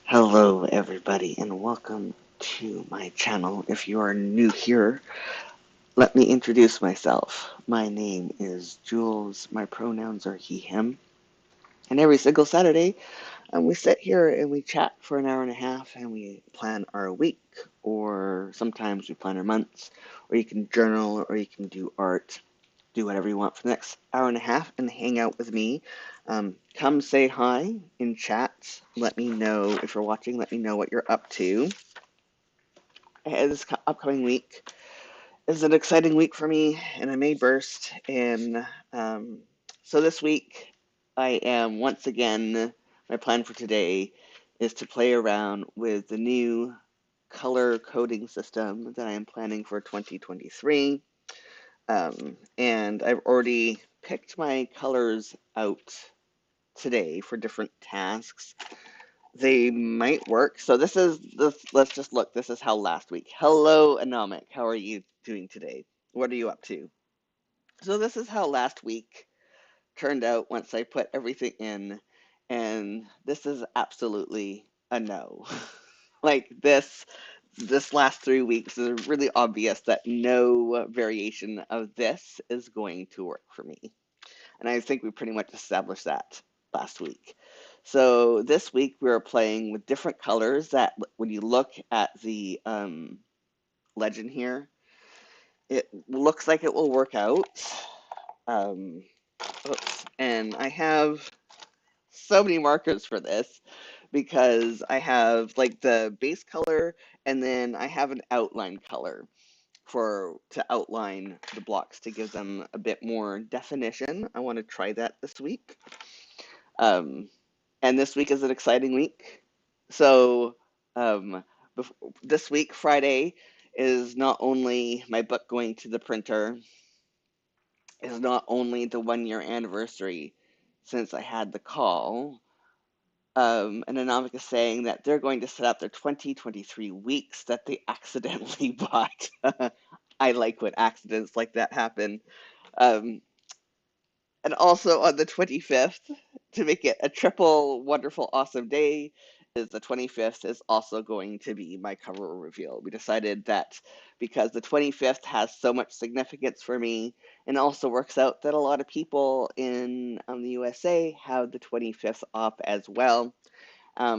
Hello, everybody, and welcome to my channel. If you are new here, let me introduce myself. My name is Jules. My pronouns are he, him. And every single Saturday, we sit here and we chat for an hour and a half and we plan our week, or sometimes we plan our months, or you can journal, or you can do art, do whatever you want for the next hour and a half and hang out with me. Come say hi in chat. Let me know if you're watching. Let me know what you're up to. This upcoming week is an exciting week for me, and I may burst. And so this week, I am once again, my plan for today is to play around with the new color coding system that I am planning for 2023. And I've already picked my colors out today for different tasks. They might work. So this is let's just look. This is how last week. Hello, Anomic. How are you doing today? What are you up to? So this is how last week turned out once I put everything in, and this is absolutely a no. Like this last 3 weeks is really obvious that no variation of this is going to work for me. And I think we pretty much established that last week. So this week we are playing with different colors that when you look at the legend here, it looks like it will work out. Um, oops. And I have so many markers for this because I have like the base color and then I have an outline color for to outline the blocks to give them a bit more definition. I want to try that this week. Um, and this week is an exciting week. So, um, this week, Friday, is not only my book going to the printer, is not only the 1 year anniversary since I had the call. And Anomic is saying that they're going to set up their 2023 weeks that they accidentally bought. I like when accidents like that happen. Um, and also on the 25th, to make it a triple wonderful awesome day, is the 25th is also going to be my cover reveal. We decided that because the 25th has so much significance for me, and also works out that a lot of people in the USA have the 25th off as well.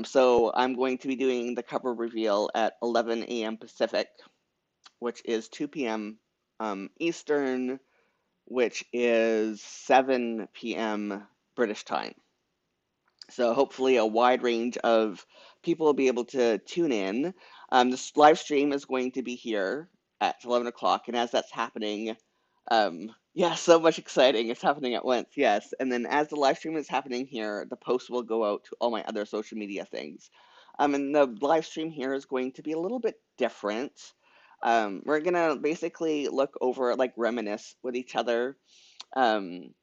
So I'm going to be doing the cover reveal at 11 a.m. Pacific, which is 2 p.m. Eastern, which is 7 p.m. British time. So hopefully a wide range of people will be able to tune in. This live stream is going to be here at 11 o'clock, and as that's happening, yeah, so much exciting. It's happening at once, yes. And then as the live stream is happening here, the post will go out to all my other social media things. And the live stream here is going to be a little bit different. We're gonna basically look over, like, reminisce with each other um,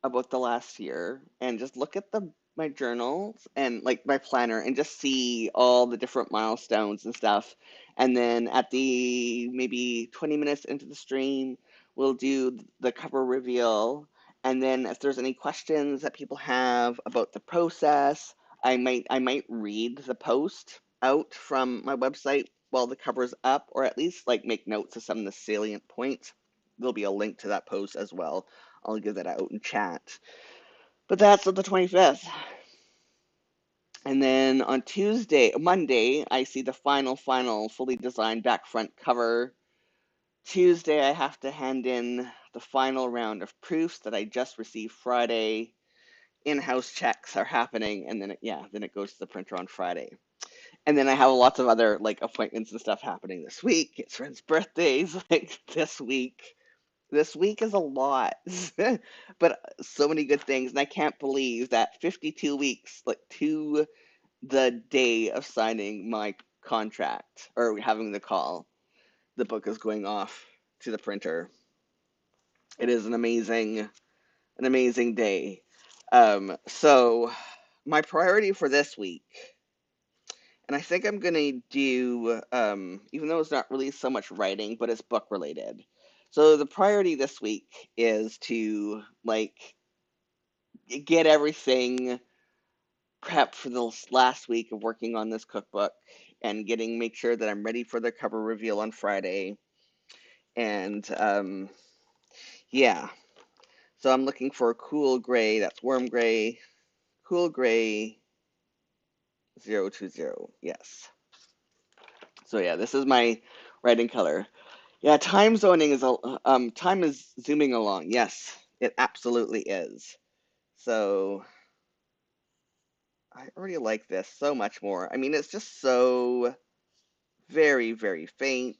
about the last year and just look at the my journals and like my planner and just see all the different milestones and stuff. And then at the maybe 20 minutes into the stream, we'll do the cover reveal. And then if there's any questions that people have about the process, I might read the post out from my website while the cover's up, or at least like make notes of some of the salient points. There'll be a link to that post as well. I'll give that out in chat. But that's on the 25th. And then on Monday, I see the final fully designed back front cover. Tuesday, I have to hand in the final round of proofs that I just received Friday. In-house checks are happening, and then then it goes to the printer on Friday. And then I have lots of other like appointments and stuff happening this week. It's friends' birthdays like this week. This week is a lot, but so many good things, and I can't believe that 52 weeks, like to the day of signing my contract or having the call, the book is going off to the printer. It is an amazing day. So my priority for this week, and I think I'm gonna do, even though it's not really so much writing, but it's book related. So the priority this week is to like get everything prep for the last week of working on this cookbook and make sure that I'm ready for the cover reveal on Friday. And yeah, so I'm looking for a cool gray. That's warm gray, cool gray 020. Yes. So yeah, this is my writing color. Yeah, time zoning is time is zooming along. Yes, it absolutely is. So I already like this so much more. I mean, it's just so very, very faint,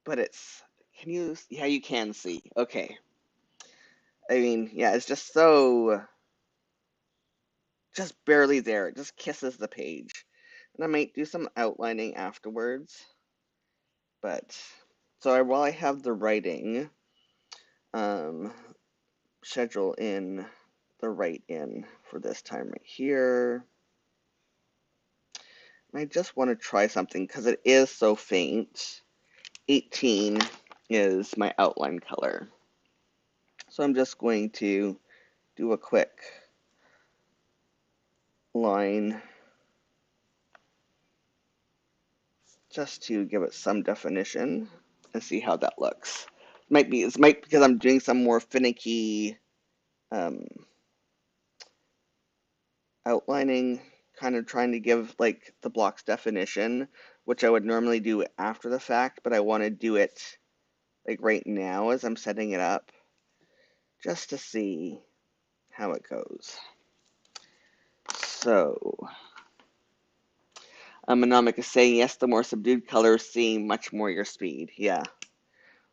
but yeah, you can see. Okay. I mean, yeah, it's just so, just barely there. It just kisses the page. And I might do some outlining afterwards, but, while I have the writing, um, schedule in the write in for this time right here. And I just want to try something because it is so faint. 18 is my outline color. So I'm just going to do a quick line just to give it some definition and see how that looks. It might because I'm doing some more finicky um, outlining, kind of trying to give like the block's definition, which I would normally do after the fact, but I want to do it like right now as I'm setting it up, just to see how it goes. So, Monomic is saying, yes, the more subdued colors seem much more your speed. Yeah.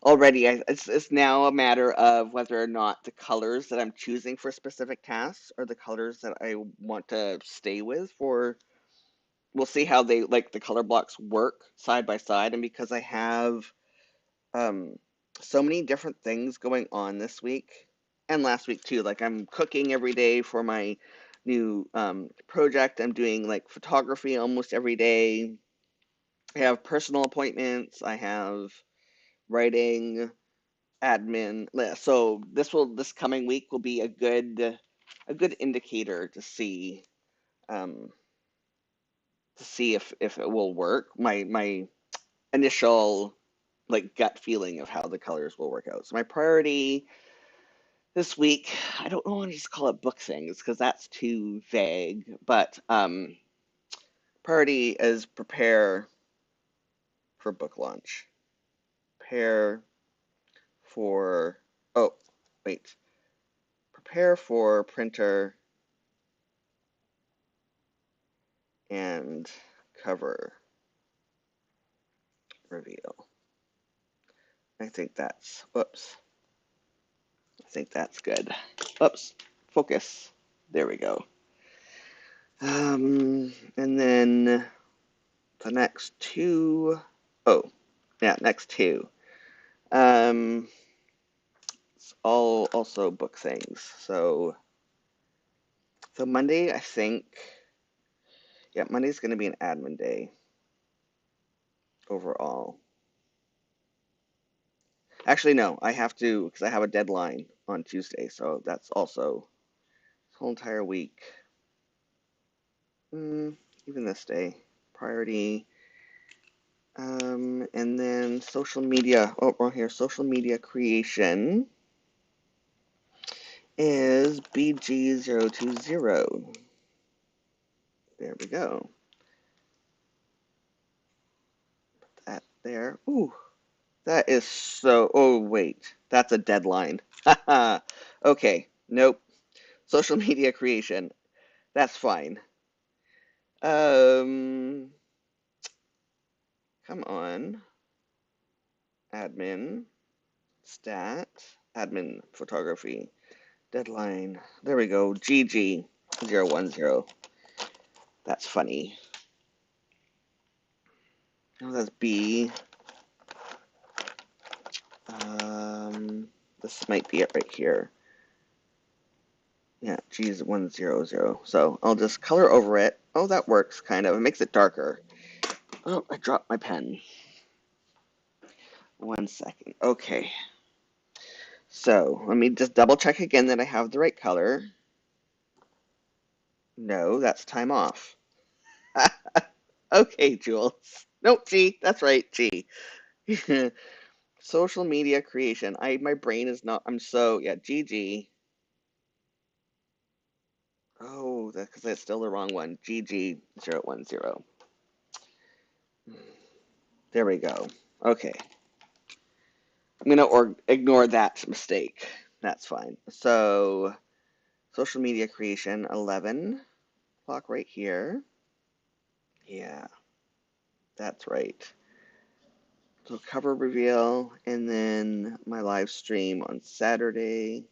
Already, it's now a matter of whether or not the colors that I'm choosing for specific tasks are the colors that I want to stay with for. We'll see how the color blocks work side by side. And because I have um, so many different things going on this week and last week too, like I'm cooking every day for my new project. I'm doing like photography almost every day. I have personal appointments. I have writing, admin. So this coming week will be a good indicator um, to see if it will work. My initial like gut feeling of how the colors will work out. So my priority this week, I don't know, I want to just call it book things because that's too vague. But priority is prepare for book launch. Prepare for oh wait, prepare for printer and cover reveal. I think that's whoops. I think that's good. Oops, focus. There we go. And then the next two. Oh, yeah, next two. Um, it's all also book things. So Monday, I think. Yeah, Monday's going to be an admin day overall. Actually, no, I have to because I have a deadline on Tuesday, so that's also this whole entire week. Even this day, priority. And then social media. Oh, wrong here. Social media creation is BG020. There we go. Put that there. Ooh, that is so. Oh, wait. That's a deadline. Haha. Okay. Nope. Social media creation. That's fine. Um, come on. Admin. Stat. Admin photography. Deadline. There we go. GG010. That's funny. Oh, that's B. This might be it right here. Yeah, G100. So I'll just color over it. Oh, that works, kind of. It makes it darker. Oh, I dropped my pen. 1 second. Okay. So let me just double check again that I have the right color. No, that's time off. Okay, Jules. Nope, G. That's right, G. Social media creation. My brain is not. I'm so yeah. GG. Oh, that's because that's still the wrong one. GG010. There we go. Okay. I'm gonna ignore that mistake. That's fine. So, social media creation, 11 o'clock right here. Yeah, that's right. So cover reveal, and then my live stream on Saturday.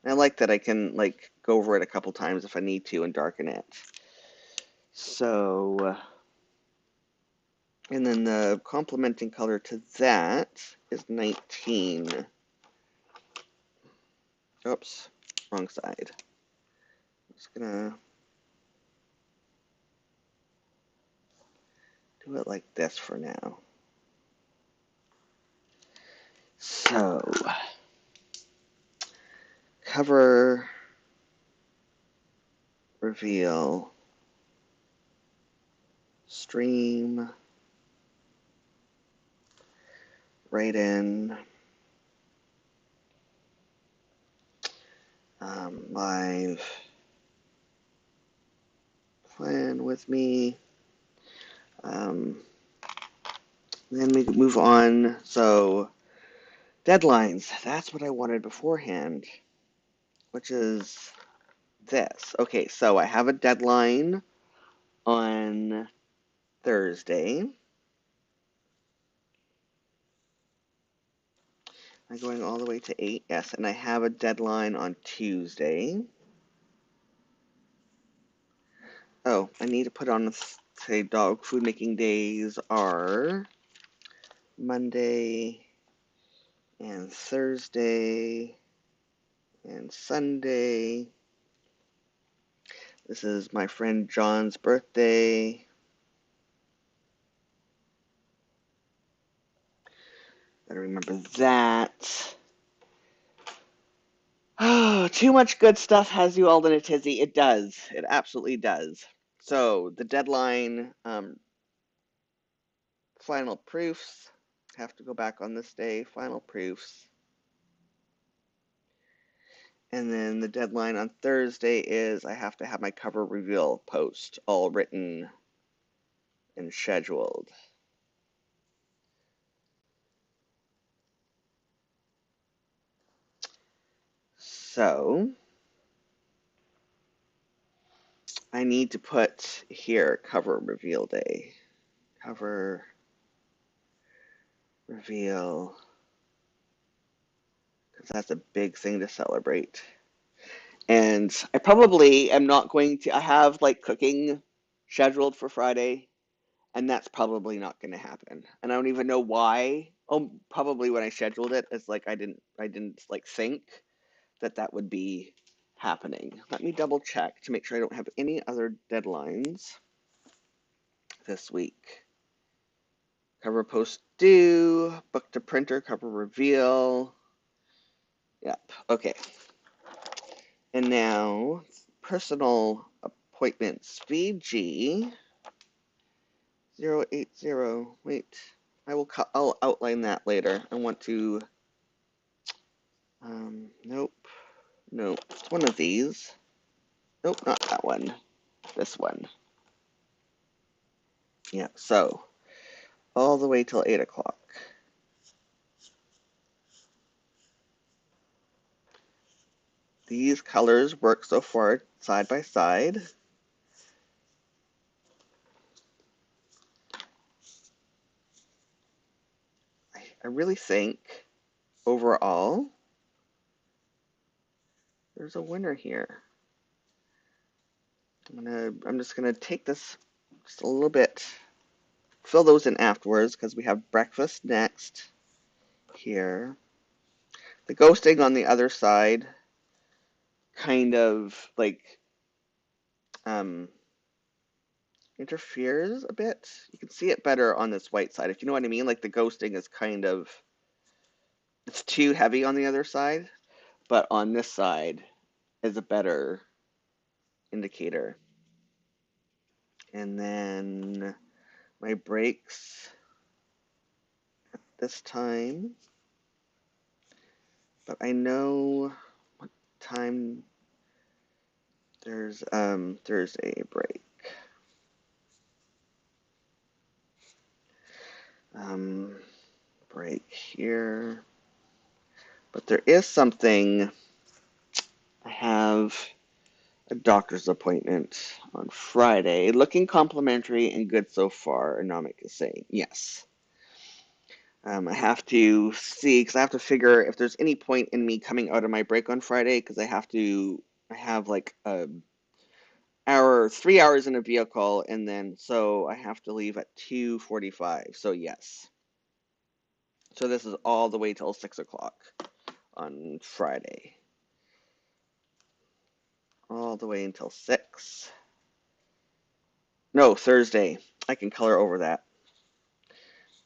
And I like that I can like go over it a couple times if I need to and darken it. So, and then the complementing color to that is 19. Oops, wrong side. Just gonna do it like this for now. So, cover reveal, stream, write in, live, plan with me. Then we move on. So, deadlines. That's what I wanted beforehand, which is this. Okay, so I have a deadline on Thursday. I'm going all the way to 8, yes, and I have a deadline on Tuesday. Oh, I need to put on, say, dog food making days are Monday and Thursday and Sunday. This is my friend John's birthday. Gotta remember that. Oh, too much good stuff has you all in a tizzy. It does. It absolutely does. So the deadline, final proofs. Have to go back on this day. Final proofs. And then the deadline on Thursday is I have to have my cover reveal post all written and scheduled. So I need to put here cover reveal day. Cover reveal, because that's a big thing to celebrate. And I probably am not going to, I have like cooking scheduled for Friday, and that's probably not going to happen. And I don't even know why. Oh, probably when I scheduled it, it's like I didn't like think that that would be happening. Let me double check to make sure I don't have any other deadlines this week. Cover post due, book to printer, cover reveal. Yep, okay. And now, personal appointments, VG 080. Wait, I'll outline that later. I want to, nope, nope. It's one of these. Nope, not that one. This one. Yeah, so, all the way till 8 o'clock. These colors work so far side by side. I really think overall there's a winner here. I'm just gonna take this just a little bit, fill those in afterwards because we have breakfast next here. The ghosting on the other side kind of like um, interferes a bit. You can see it better on this white side, if you know what I mean. Like the ghosting is kind of, it's too heavy on the other side, but on this side is a better indicator. And then my brakes at this time, but I know what time there's a brake. Brake here. But there is something. I have a doctor's appointment on Friday. Looking complimentary and good so far, Anomic is saying. Yes. I have to see, because I have to figure if there's any point in me coming out of my break on Friday, because I have like a 3 hours in a vehicle, and then so I have to leave at 2:45. So yes. So this is all the way till 6 o'clock on Friday. All the way until 6. No, Thursday. I can color over that.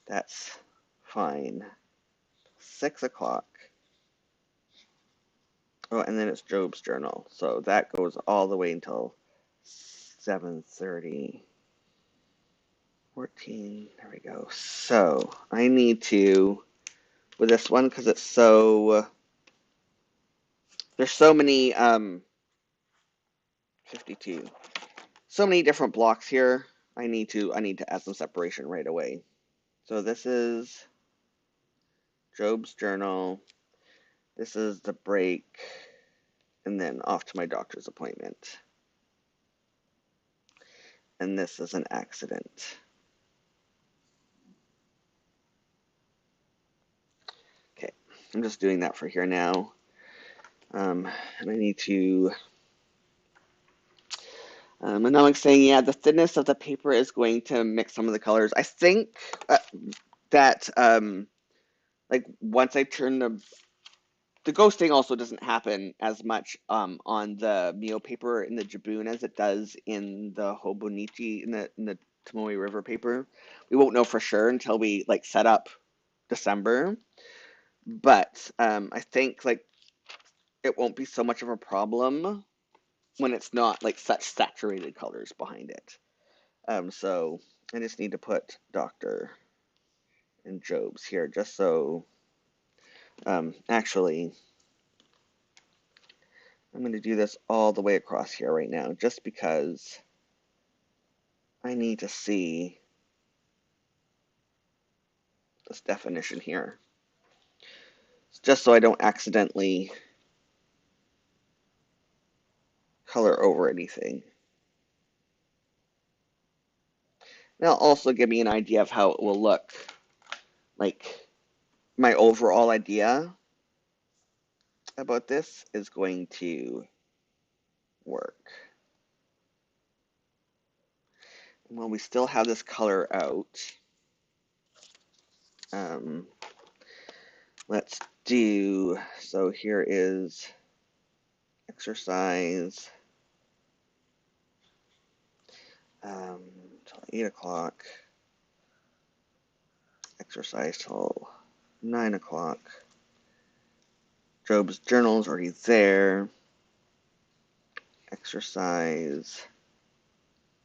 That's fine. 6 o'clock. Oh, and then it's Job's journal. So that goes all the way until 7:30. 14. There we go. So I need to, with this one, because it's so, there's so many, 52. So many different blocks here. I need to add some separation right away. So this is Job's journal. This is the break, and then off to my doctor's appointment. And this is an accident. Okay, I'm just doing that for here now. And I need to. And now I'm saying, yeah, the thinness of the paper is going to mix some of the colors. I think that like once I turn the ghosting also doesn't happen as much on the Mio paper in the Jibun as it does in the Hobonichi in the Tomoe River paper. We won't know for sure until we like set up December, but I think like it won't be so much of a problem when it's not like such saturated colors behind it. So I just need to put Doctor and Job's here just so actually I'm going to do this all the way across here right now just because I need to see this definition here. Just so I don't accidentally color over anything. That'll also give me an idea of how it will look. Like, my overall idea about this is going to work. And while we still have this color out, let's do, so here is exercise till 8 o'clock, exercise till 9 o'clock. Job's journal is already there. Exercise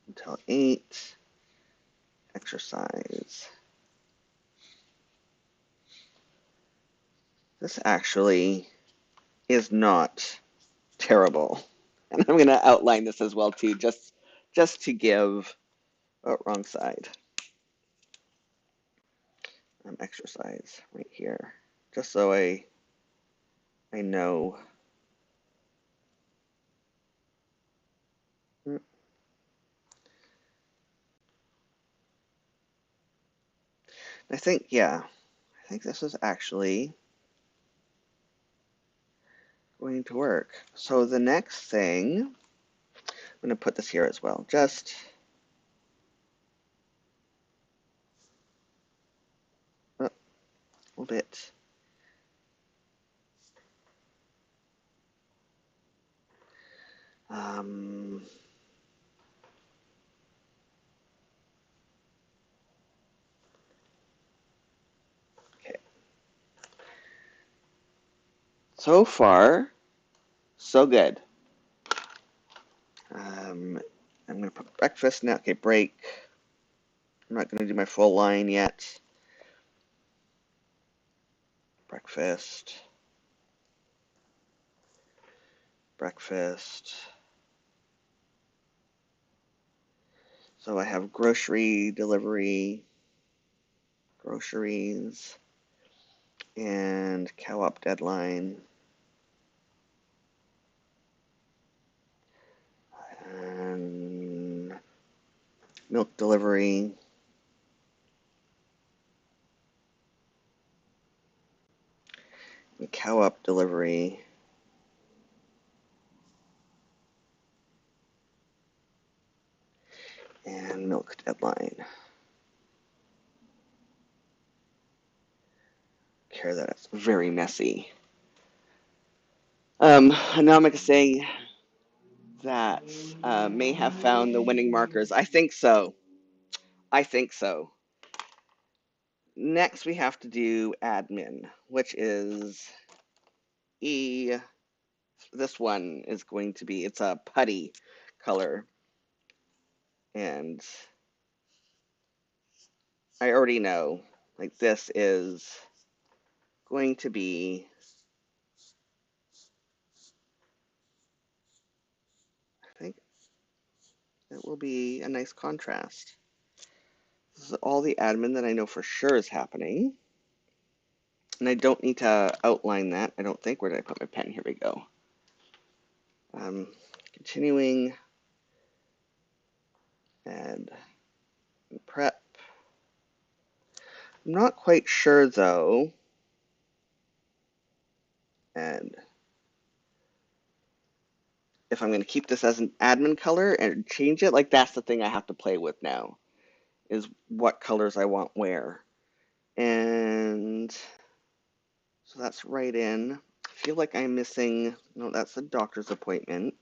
until 8. Exercise. This actually is not terrible. And I'm going to outline this as well too, just to give, oh, wrong side. Exercise right here, just so I know. I think, yeah, I think this is actually going to work. So the next thing, I'm going to put this here as well, just a little bit. Okay. So far, so good. I'm going to put breakfast now. Okay, break. I'm not going to do my full line yet. Breakfast. Breakfast. So I have grocery, delivery, groceries, and co-op deadline, and milk delivery, and co-op delivery, and milk deadline. Care that it's very messy. And now I'm going to say that may have found the winning markers. I think so. I think so. Next, we have to do admin, which is E. This one is going to be, it's a putty color. And I already know, like, this is going to be, I think it will be a nice contrast. This is all the admin that I know for sure is happening. And I don't need to outline that, I don't think. Where did I put my pen? Here we go. Continuing, add, and prep. I'm not quite sure, though. And if I'm going to keep this as an admin color and change it, like, that's the thing I have to play with now, is what colors I want where. And so that's right in. I feel like I'm missing, no, that's a doctor's appointment.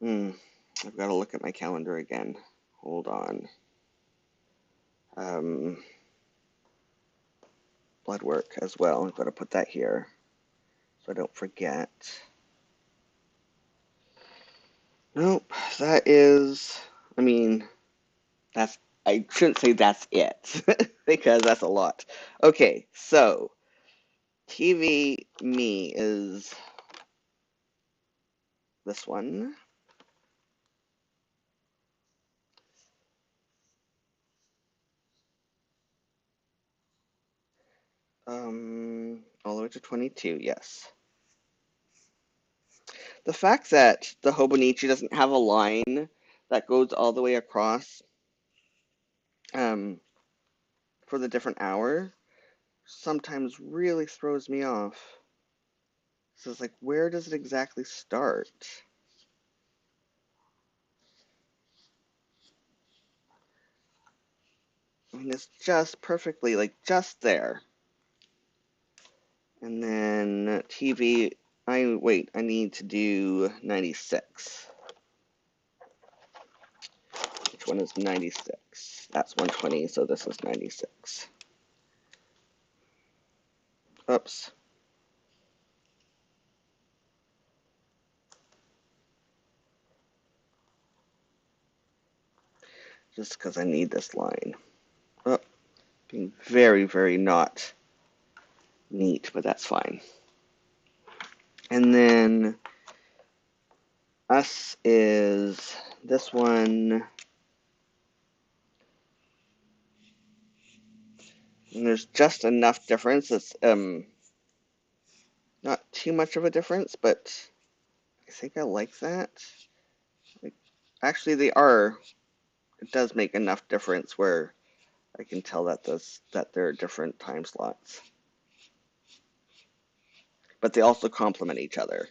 I've got to look at my calendar again. Hold on. Blood work as well. I've got to put that here so I don't forget. Nope, that is, I mean, that's, I shouldn't say that's it, because that's a lot. Okay, so TV me is this one. All the way to 22, yes. The fact that the Hobonichi doesn't have a line that goes all the way across for the different hour sometimes really throws me off. So it's like, where does it exactly start? I mean, it's just perfectly, like, just there. And then TV, I need to do 96. Which one is 96? That's 120, so this is 96. Oops. Just because I need this line. Oh, being very, very not neat, but that's fine. And then us is this one. And there's just enough difference. It's not too much of a difference, but I think I like that. Like, actually, they are. It does make enough difference where I can tell that there are different time slots. But they also complement each other.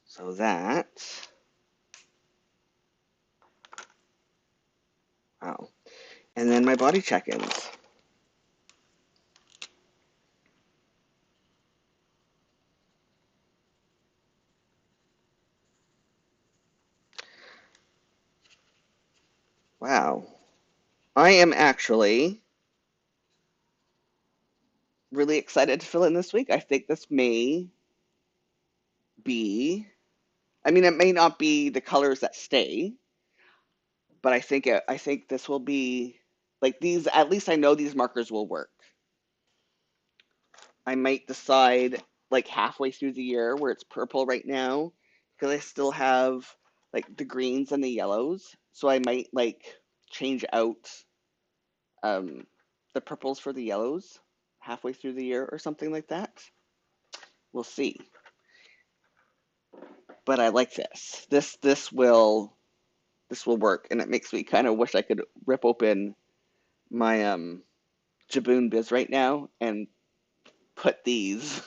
So that. Wow. And then my body check-ins. Wow. I am actually really excited to fill in this week. I think this may be, I mean, it may not be the colors that stay, but I think this will be like these. At least I know these markers will work. I might decide like halfway through the year where it's purple right now because I still have like the greens and the yellows. So I might like change out um, the purples for the yellows halfway through the year or something like that. We'll see. But I like this. This will work, and it makes me kind of wish I could rip open my Jibun Biz right now and put these.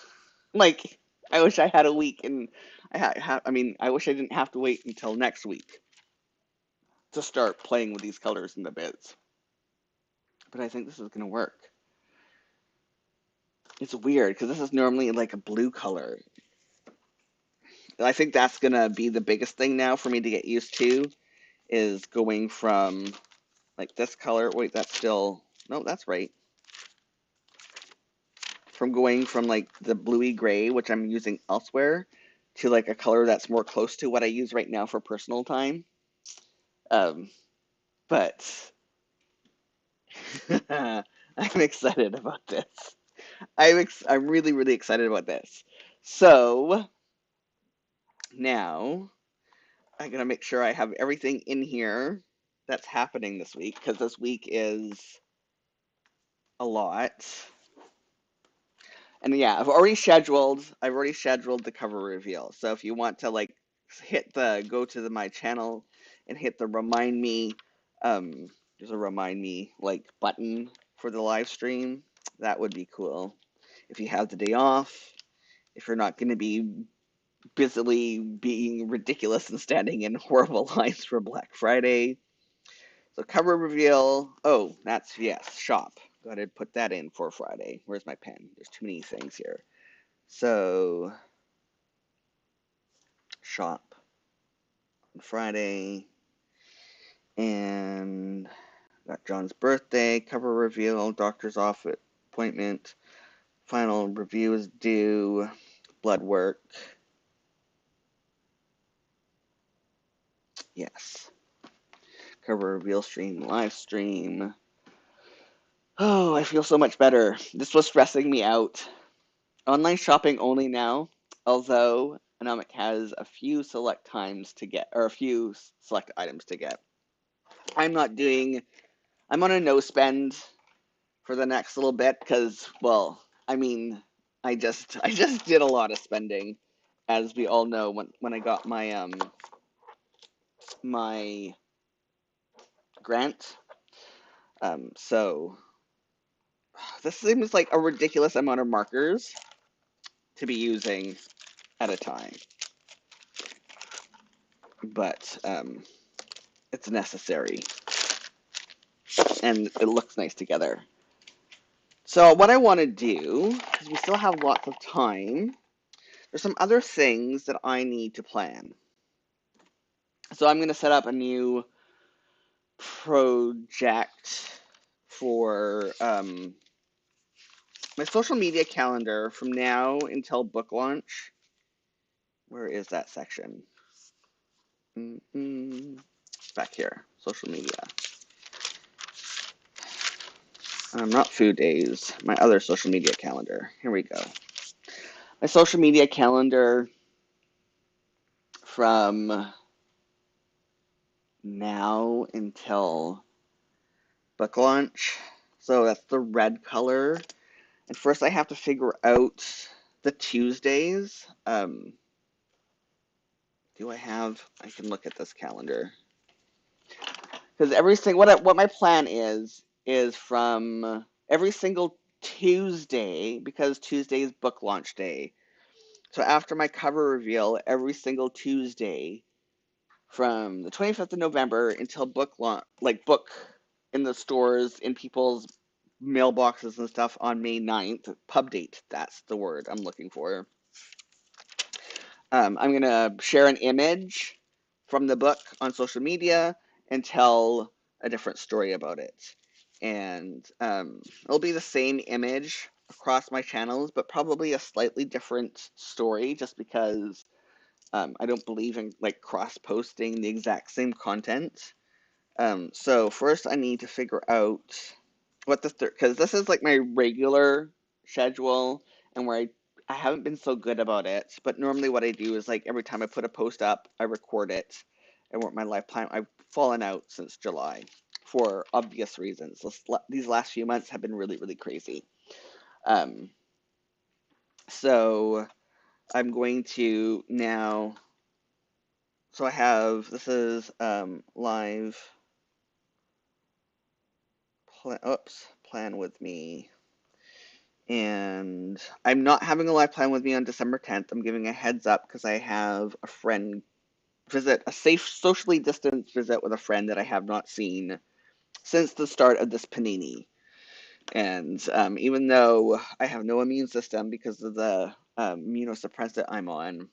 Like, I wish I had a week, and I mean, I wish I didn't have to wait until next week to start playing with these colors in the Biz. But I think this is gonna work. It's weird because this is normally like a blue color. I think that's gonna be the biggest thing now for me to get used to is going from like this color. Wait, that's still no, that's right. From going from like the bluey gray, which I'm using elsewhere, to like a color that's more close to what I use right now for personal time. Um, but I'm excited about this. I'm really really excited about this. So now I gotta make sure I have everything in here that's happening this week because this week is a lot. And yeah, I've already scheduled the cover reveal. So if you want to like go to my channel and hit the remind me, um, there's a remind me like button for the live stream. That would be cool. If you have the day off, if you're not going to be busily being ridiculous and standing in horrible lines for Black Friday. So cover reveal. Oh, that's yes, shop. Go ahead and put that in for Friday. Where's my pen? There's too many things here. So, shop on Friday, and got John's birthday, cover reveal, doctor's office appointment, final review is due, blood work. Yes. Cover reveal stream, live stream. Oh, I feel so much better. This was stressing me out. Online shopping only now, although Anomic has a few select times to get, or a few select items to get. I'm on a no spend for the next little bit because, well, I mean, I just did a lot of spending, as we all know when I got my grant. So this seems like a ridiculous amount of markers to be using at a time, but it's necessary and it looks nice together. So what I want to do, because we still have lots of time, there's some other things that I need to plan. So I'm going to set up a new project for my social media calendar from now until book launch. Where is that section? Back here, social media. Not food days, my other social media calendar. Here we go. My social media calendar from now until book launch. So that's the red color. And first I have to figure out the Tuesdays. Do I can look at this calendar. Because what my plan is from every single Tuesday, because Tuesday is book launch day. So after my cover reveal, every single Tuesday from the 25th of November until book in the stores, in people's mailboxes and stuff on May 9th. Pub date, that's the word I'm looking for. I'm going to share an image from the book on social media and tell a different story about it. And it'll be the same image across my channels, but probably a slightly different story just because I don't believe in like cross-posting the exact same content. So first I need to figure out what the third, because this is like my regular schedule and where I haven't been so good about it, but normally what I do is like every time I put a post up, I record it and work my life plan. I've fallen out since July for obvious reasons. These last few months have been really, really crazy. Um, so I'm going to now, so I have, this is live, plan with me. And I'm not having a live plan with me on December 10th. I'm giving a heads up because I have a friend visit, a safe, socially distanced visit with a friend that I have not seen since the start of this panini. And even though I have no immune system because of the immunosuppressant I'm on,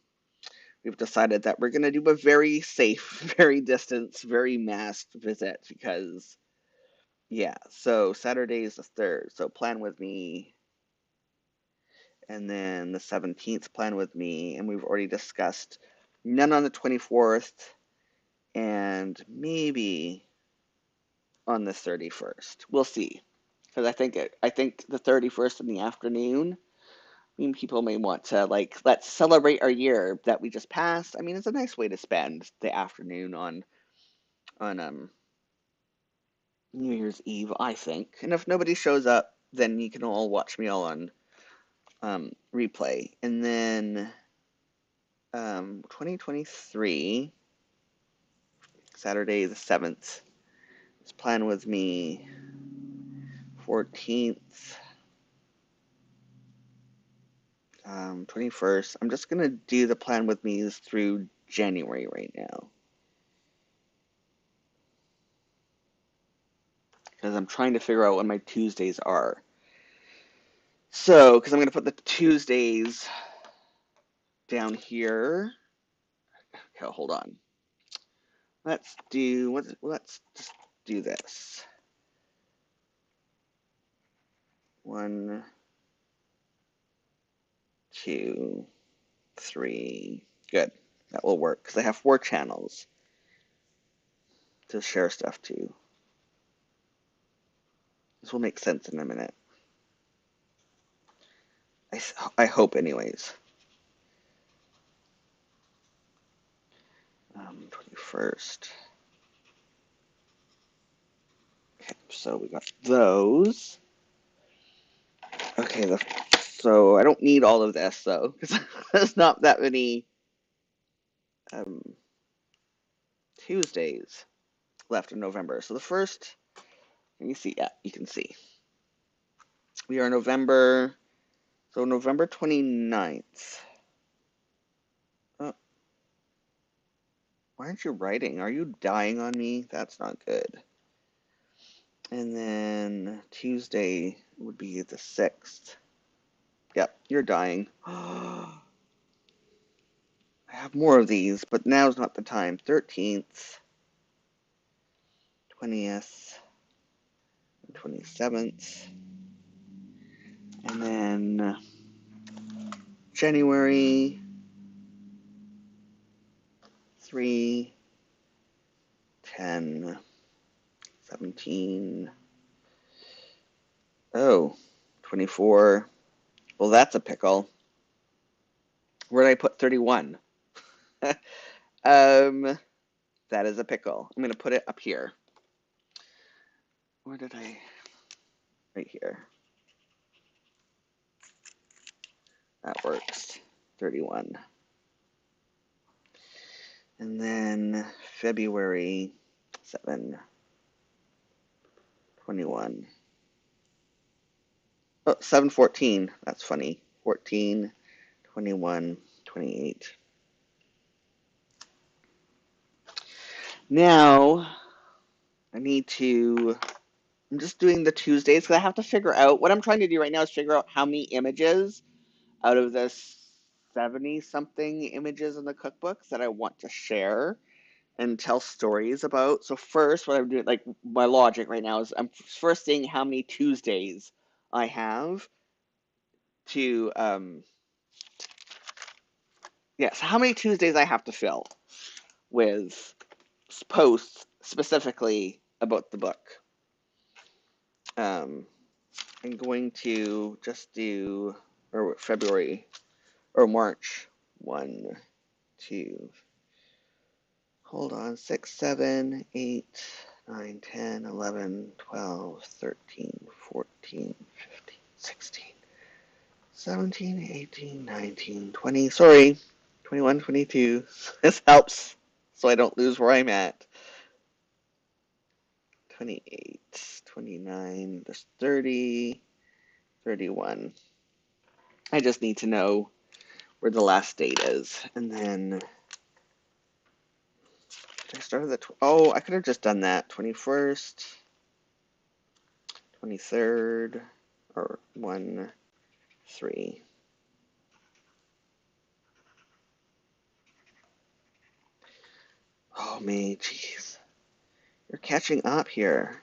we've decided that we're going to do a very safe, very distanced, very masked visit because, yeah. So Saturday is the 3rd. So plan with me. And then the 17th plan with me, and we've already discussed none on the 24th, and maybe on the 31st. We'll see, because I think the 31st in the afternoon, I mean, people may want to like let's celebrate our year that we just passed. I mean, it's a nice way to spend the afternoon on New Year's Eve, I think. And if nobody shows up, then you can all watch me all on replay, and then 2023, Saturday the 7th, is plan with me. 14th, 21st. I'm just going to do the plan with me through January right now. Because I'm trying to figure out when my Tuesdays are. So, because I'm going to put the Tuesdays down here. Okay, hold on. Let's just do this. 1, 2, 3. Good. That will work because I have 4 channels to share stuff to. This will make sense in a minute. I hope, anyways. 21st. Okay, so we got those. Okay, so I don't need all of this though, because there's not that many um, Tuesdays left in November. So the first, let me see. Yeah, you can see. We are November, so November 29th. Oh, why aren't you writing? Are you dying on me? That's not good. And then Tuesday would be the 6th. Yep, you're dying. I have more of these, but now's not the time. 13th, 20th, 27th, and then January 3, 10, 17. Oh, 24. Well, that's a pickle. Where did I put 31? That is a pickle. I'm going to put it up here. Where did I? Right here. That works. 31. And then February 7, 21. Oh, 7/14. That's funny. 14, 21, 28. Now, I'm just doing the Tuesdays because I have to figure out, what I'm trying to do right now is figure out how many images out of the 70-something images in the cookbooks that I want to share and tell stories about. So first, what I'm doing, like my logic right now is I'm first seeing how many Tuesdays I have. to yes, how many Tuesdays I have to fill with posts specifically about the book. I'm going to just do, or February, or March, 1, 2, hold on, 6, 7, 8, 9, 10, 11, 12, 13, 14, 15, 16, 17, 18, 19, 20, sorry, 21, 22. This helps so I don't lose where I'm at. 28, 29, there's 30, 31. I just need to know where the last date is. And then I started the, oh, I could have just done that. 21st, 23rd, or 1, 3. Oh, me, jeez. You're catching up here.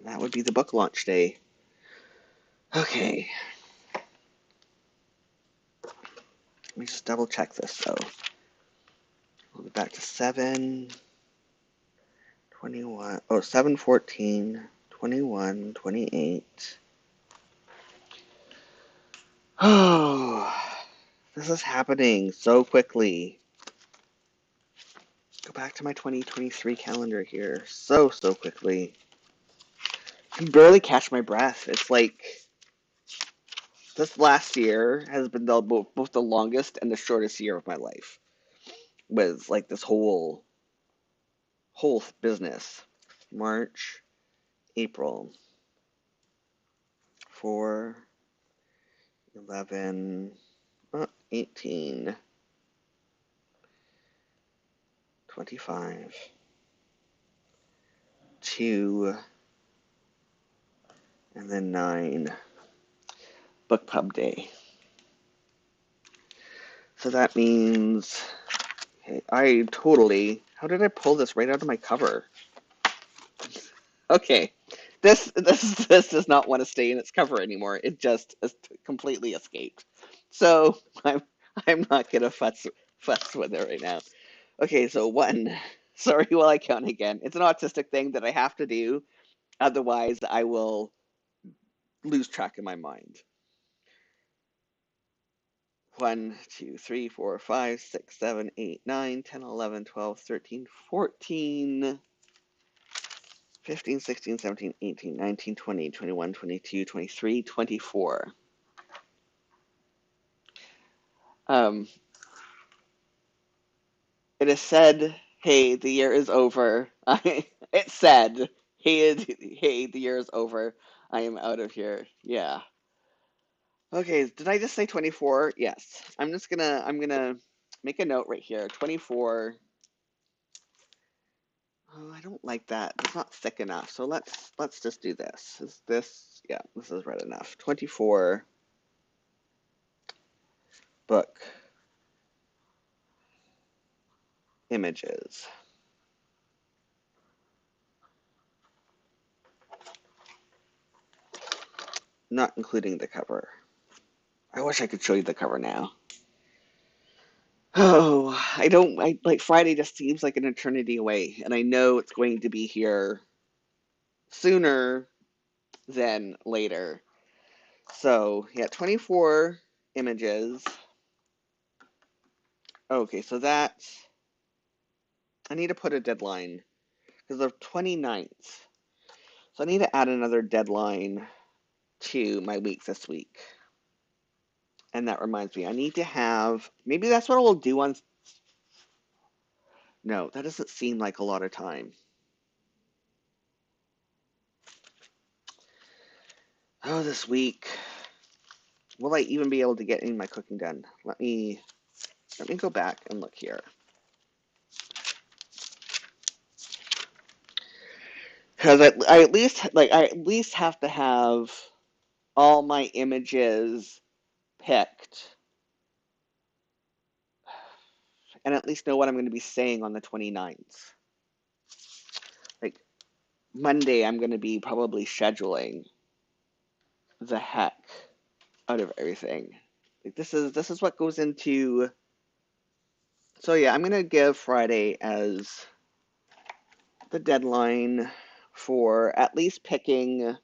That would be the book launch day. Okay. Let me just double check this, though. We'll be back to 7, 21, oh, 7, 14, 21, 28. Oh, this is happening so quickly. Go back to my 2023 calendar here. So quickly. I can barely catch my breath. It's like this last year has been both the longest and the shortest year of my life. With like this whole business. March, April, 4, 11, 18, 25, 2, and then 9. Book Pub Day. So that means I totally. How did I pull this right out of my cover? Okay, this does not want to stay in its cover anymore. It just completely escaped. So I'm not gonna fuss with it right now. Okay, so 1. Sorry, while I count again. It's an autistic thing that I have to do. Otherwise, I will lose track in my mind. 1, 2, 3, 4, 5, 6, 7, 8, 9, 10, 11, 12, 13, 14, 15, 16, 17, 18, 19, 20, 21, 22, 23, 24. It is said, hey, the year is over. It said, hey, the year is over. I am out of here. Yeah. Okay, did I just say 24? Yes. I'm gonna make a note right here. 24. Oh, I don't like that. It's not thick enough. So let's just do this. Is this, yeah, this is red enough. 24 book images. Not including the cover. I wish I could show you the cover now. Oh, I like Friday just seems like an eternity away, and I know it's going to be here sooner than later. So, yeah, 24 images. Okay, so I need to put a deadline because of 29th. So I need to add another deadline to my week this week. And that reminds me, I need to have, maybe that's what we'll do on, no, that doesn't seem like a lot of time. Oh, this week. Will I even be able to get any of my cooking done? Let me go back and look here. Because I at least have to have all my images picked and at least know what I'm going to be saying on the 29th. Like Monday, I'm going to be probably scheduling the heck out of everything. Like this is what goes into. So yeah, I'm gonna give Friday as the deadline for at least picking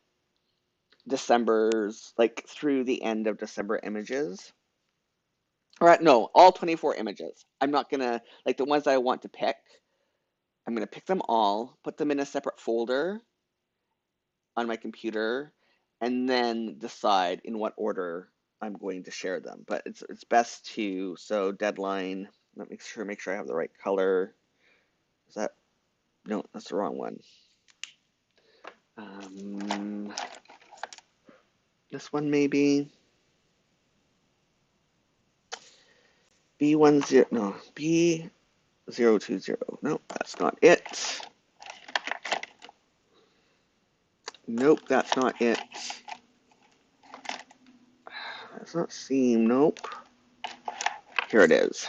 December's, like through the end of December images. Or no, all 24 images. I'm not gonna, like the ones that I want to pick, I'm gonna pick them all, put them in a separate folder on my computer, and then decide in what order I'm going to share them. But it's best to, so deadline, let me make sure I have the right color. Is that, no, that's the wrong one. Um, this one maybe. B10, no, B020. No, that's not it. Nope, that's not it. That's not seam, nope. Here it is.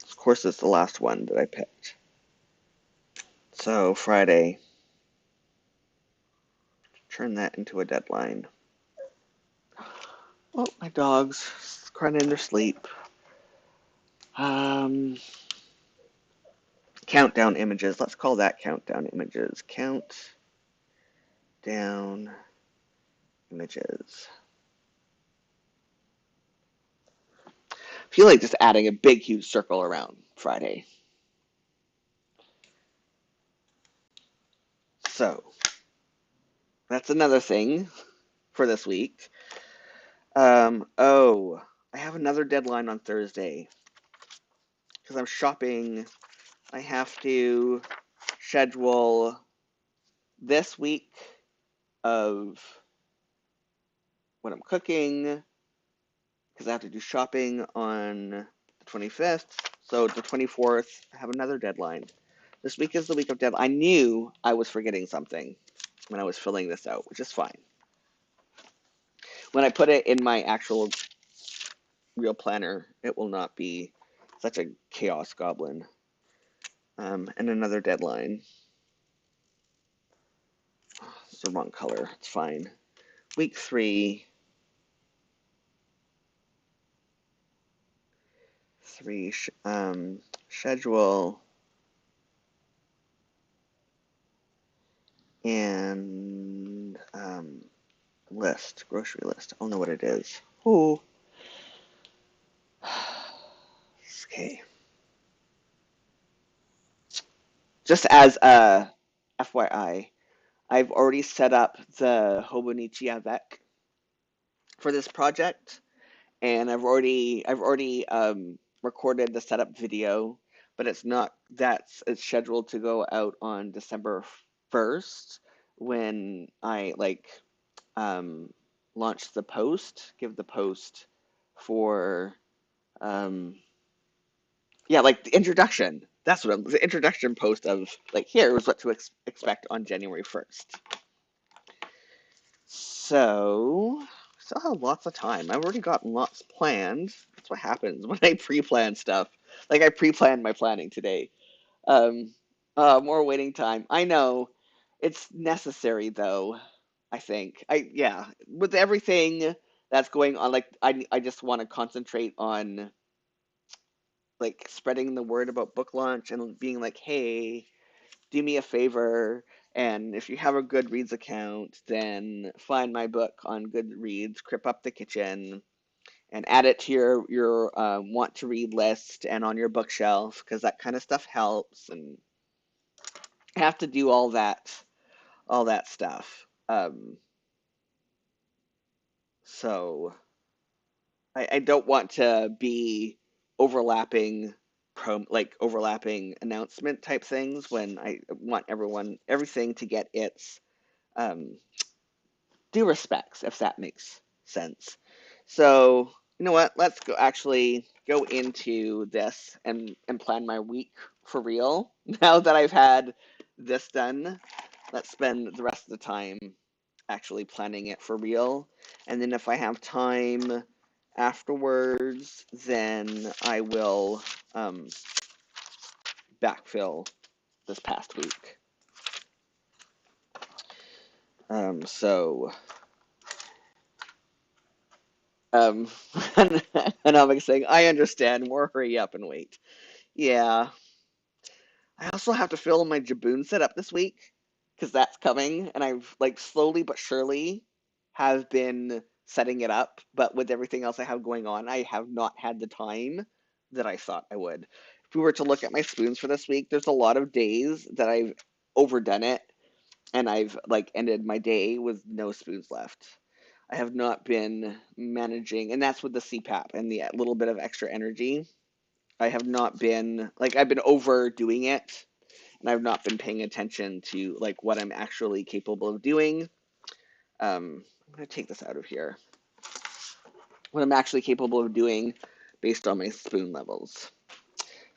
Of course, it's the last one that I picked. So, Friday. Turn that into a deadline. Oh, my dog's crying in their sleep. Countdown images. Let's call that countdown images. Countdown images. I feel like just adding a big, huge circle around Friday. So, that's another thing for this week. Oh, I have another deadline on Thursday because I'm shopping. I have to schedule this week of what I'm cooking because I have to do shopping on the 25th. So the 24th, I have another deadline. This week is the week of deadline. I knew I was forgetting something when I was filling this out, which is fine. When I put it in my actual real planner, it will not be such a chaos goblin. And another deadline. It's the wrong color. It's fine. Week 3. Schedule and list, grocery list. I'll know what it is. Oh, okay. Just as a FYI, I've already set up the Hobonichi avec for this project, and I've already recorded the setup video, but it's scheduled to go out on December 1st when I um, launch the post, give the post for yeah, like the introduction. That's what the introduction post of like here's what to expect on January 1st. So still have lots of time. I've already gotten lots planned. That's what happens when I pre-plan stuff. Like I pre-planned my planning today. Um, more waiting time. I know it's necessary though. I think yeah, with everything that's going on, like I just want to concentrate on like spreading the word about book launch and being like, hey, do me a favor, and if you have a Goodreads account, then find my book on Goodreads, Crip Up the Kitchen, and add it to your want to read list and on your bookshelf because that kind of stuff helps. And I have to do all that stuff. So I don't want to be overlapping overlapping announcement type things when I want everything to get its um, due respects, if that makes sense. So you know what? Let's go into this and plan my week for real. Now that I've had this done, let's spend the rest of the time actually planning it for real. And then if I have time afterwards, then I will backfill this past week. So Um, and I'm saying, I understand. More hurry up and wait. Yeah. I also have to fill my Jibun setup this week because that's coming, and I've like slowly but surely have been setting it up. But with everything else I have going on, I have not had the time that I thought I would. If we were to look at my spoons for this week, there's a lot of days that I've overdone it, and I've like ended my day with no spoons left. I have not been managing, and that's with the CPAP and the little bit of extra energy. I have not been like I've been overdoing it, and I've not been paying attention to like what I'm actually capable of doing. I'm gonna take this out of here. What I'm actually capable of doing based on my spoon levels.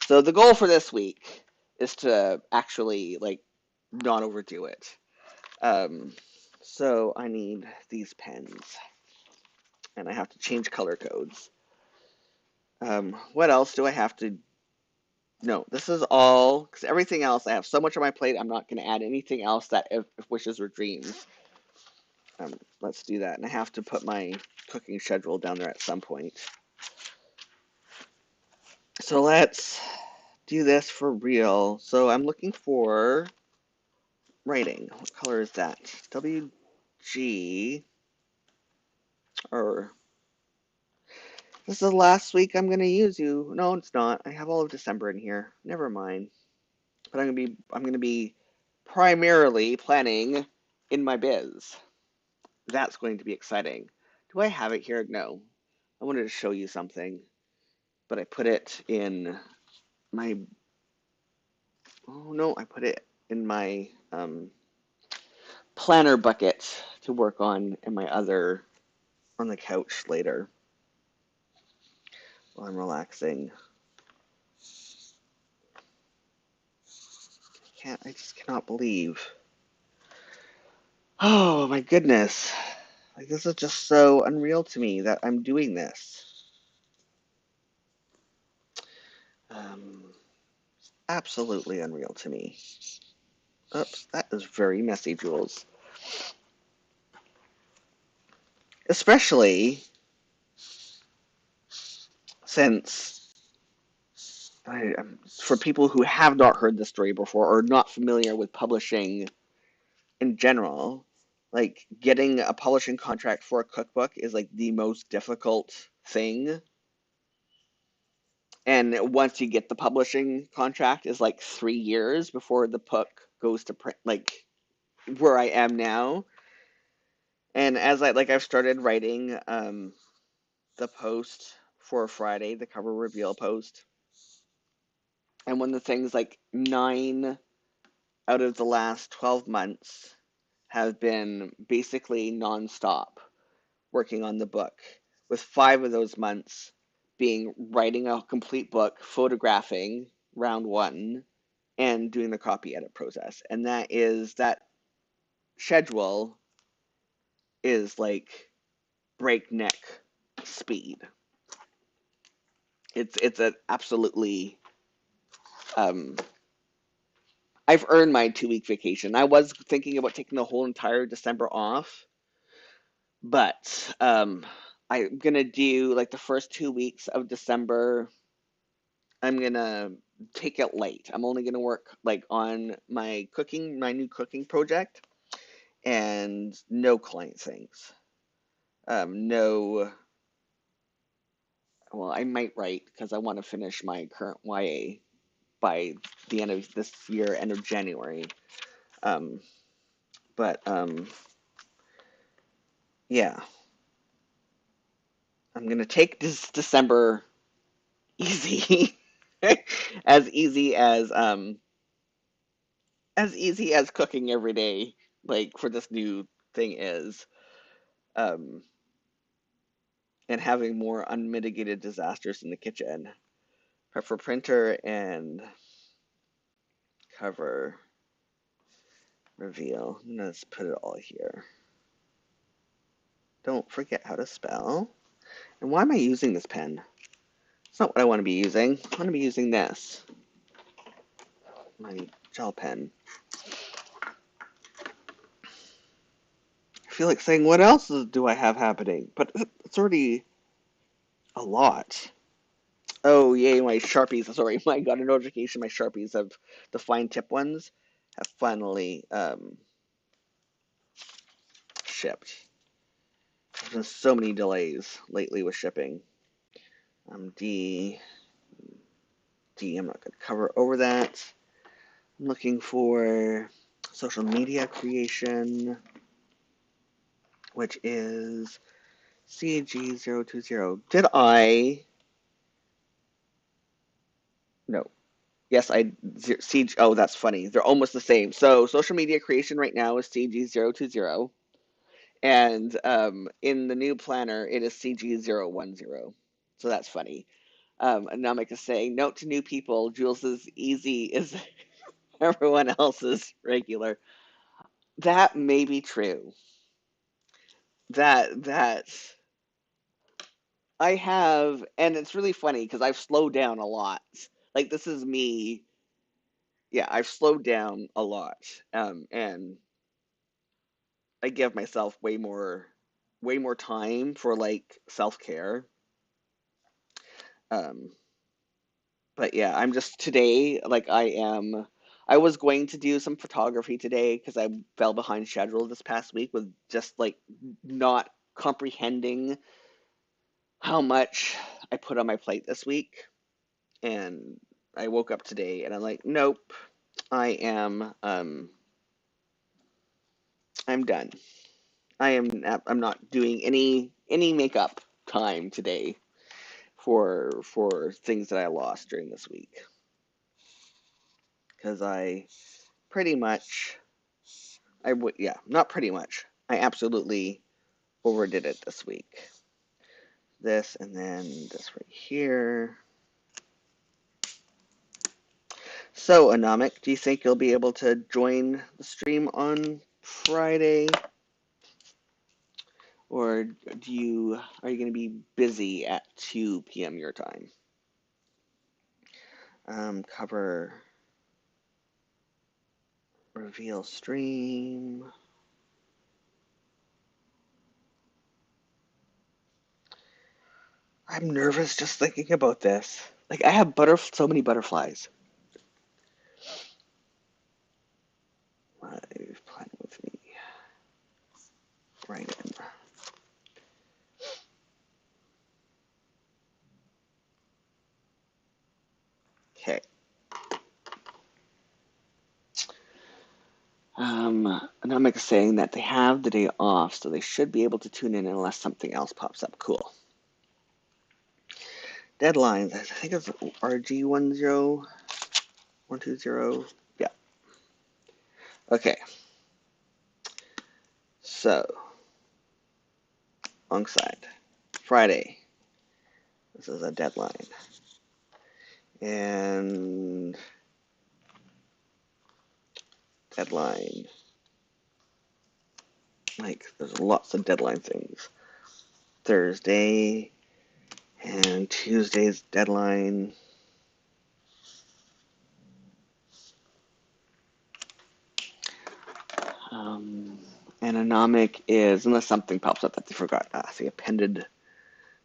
So the goal for this week is to actually like not overdo it. Um, so I need these pens, and I have to change color codes. What else do I have to? No, this is all because everything else I have so much on my plate. I'm not going to add anything else that if wishes were dreams. Let's do that. And I have to put my cooking schedule down there at some point. So let's do this for real. So I'm looking for writing. What color is that? WG. Or this is the last week I'm gonna use you. No, it's not. I have all of December in here. Never mind. But I'm gonna be primarily planning in my biz. That's going to be exciting. Do I have it here? No. I wanted to show you something, but I put it in my, oh no, I put it in my planner bucket to work on in my other, on the couch later while I'm relaxing. I just cannot believe. Oh my goodness. Like this is just so unreal to me that I'm doing this. Um, Absolutely unreal to me. Oops, that is very messy, Jules. Especially since for people who have not heard the story before or not familiar with publishing in general, like getting a publishing contract for a cookbook is like the most difficult thing. And once you get the publishing contract is like 3 years before the book goes to print, like where I am now. And as I've started writing the post for Friday, the cover reveal post. And one of the things like 9 out of the last 12 months have been basically nonstop working on the book, with 5 of those months being writing a complete book, photographing round one, and doing the copy edit process. And that schedule is like breakneck speed. It's an absolutely um, I've earned my 2 week vacation. I was thinking about taking the whole entire December off, but I'm gonna do like the first 2 weeks of December. I'm gonna take it light. I'm only gonna work like on my new cooking project, and no client things. No, well, I might write because I want to finish my current YA by the end of this year, end of January. Um, but yeah, I'm gonna take this December easy, as easy as cooking every day, like for this new thing is, um, and having more unmitigated disasters in the kitchen. Prep for printer and cover reveal. Let's put it all here. Don't forget how to spell. And why am I using this pen? It's not what I want to be using. I want to be using this. My gel pen. I feel like saying, what else do I have happening? But it's already A lot. Oh, yay, my Sharpies. Sorry, I got a notification. My Sharpies have the fine tip ones have finally shipped. There's been so many delays lately with shipping. D, I'm not going to cover over that. I'm looking for social media creation, which is CG020. Did I? No. Yes, CG. Oh, that's funny. They're almost the same. So social media creation right now is CG020. And in the new planner, it is CG010. So that's funny. Namik is saying, note to new people, Jules is easy is everyone else's regular. That may be true. That I have, and it's really funny because I've slowed down a lot. Like this is me. Yeah, I've slowed down a lot. And I give myself way more time for like self-care. Um, but yeah, I'm just today, like I was going to do some photography today because I fell behind schedule this past week with just like not comprehending how much I put on my plate this week. And I woke up today and I'm like, nope, I am, I'm done. I'm not doing any makeup time today for things that I lost during this week because I pretty much I would yeah, not pretty much. I absolutely overdid it this week. This and then this right here. So, Anomic, do you think you'll be able to join the stream on Friday? Or are you going to be busy at 2 p.m. your time? Cover reveal stream. I'm nervous just thinking about this. Like I have so many butterflies. Live plan with me. Right in. Okay. Anomic is saying that they have the day off, so they should be able to tune in unless something else pops up. Cool. Deadlines. I think it's RG10120. Yeah. Okay. So, alongside Friday. This is a deadline. And deadline. Like, there's lots of deadline things. Thursday and Tuesday's deadline. And anomic is, unless something pops up that they forgot. See, appended.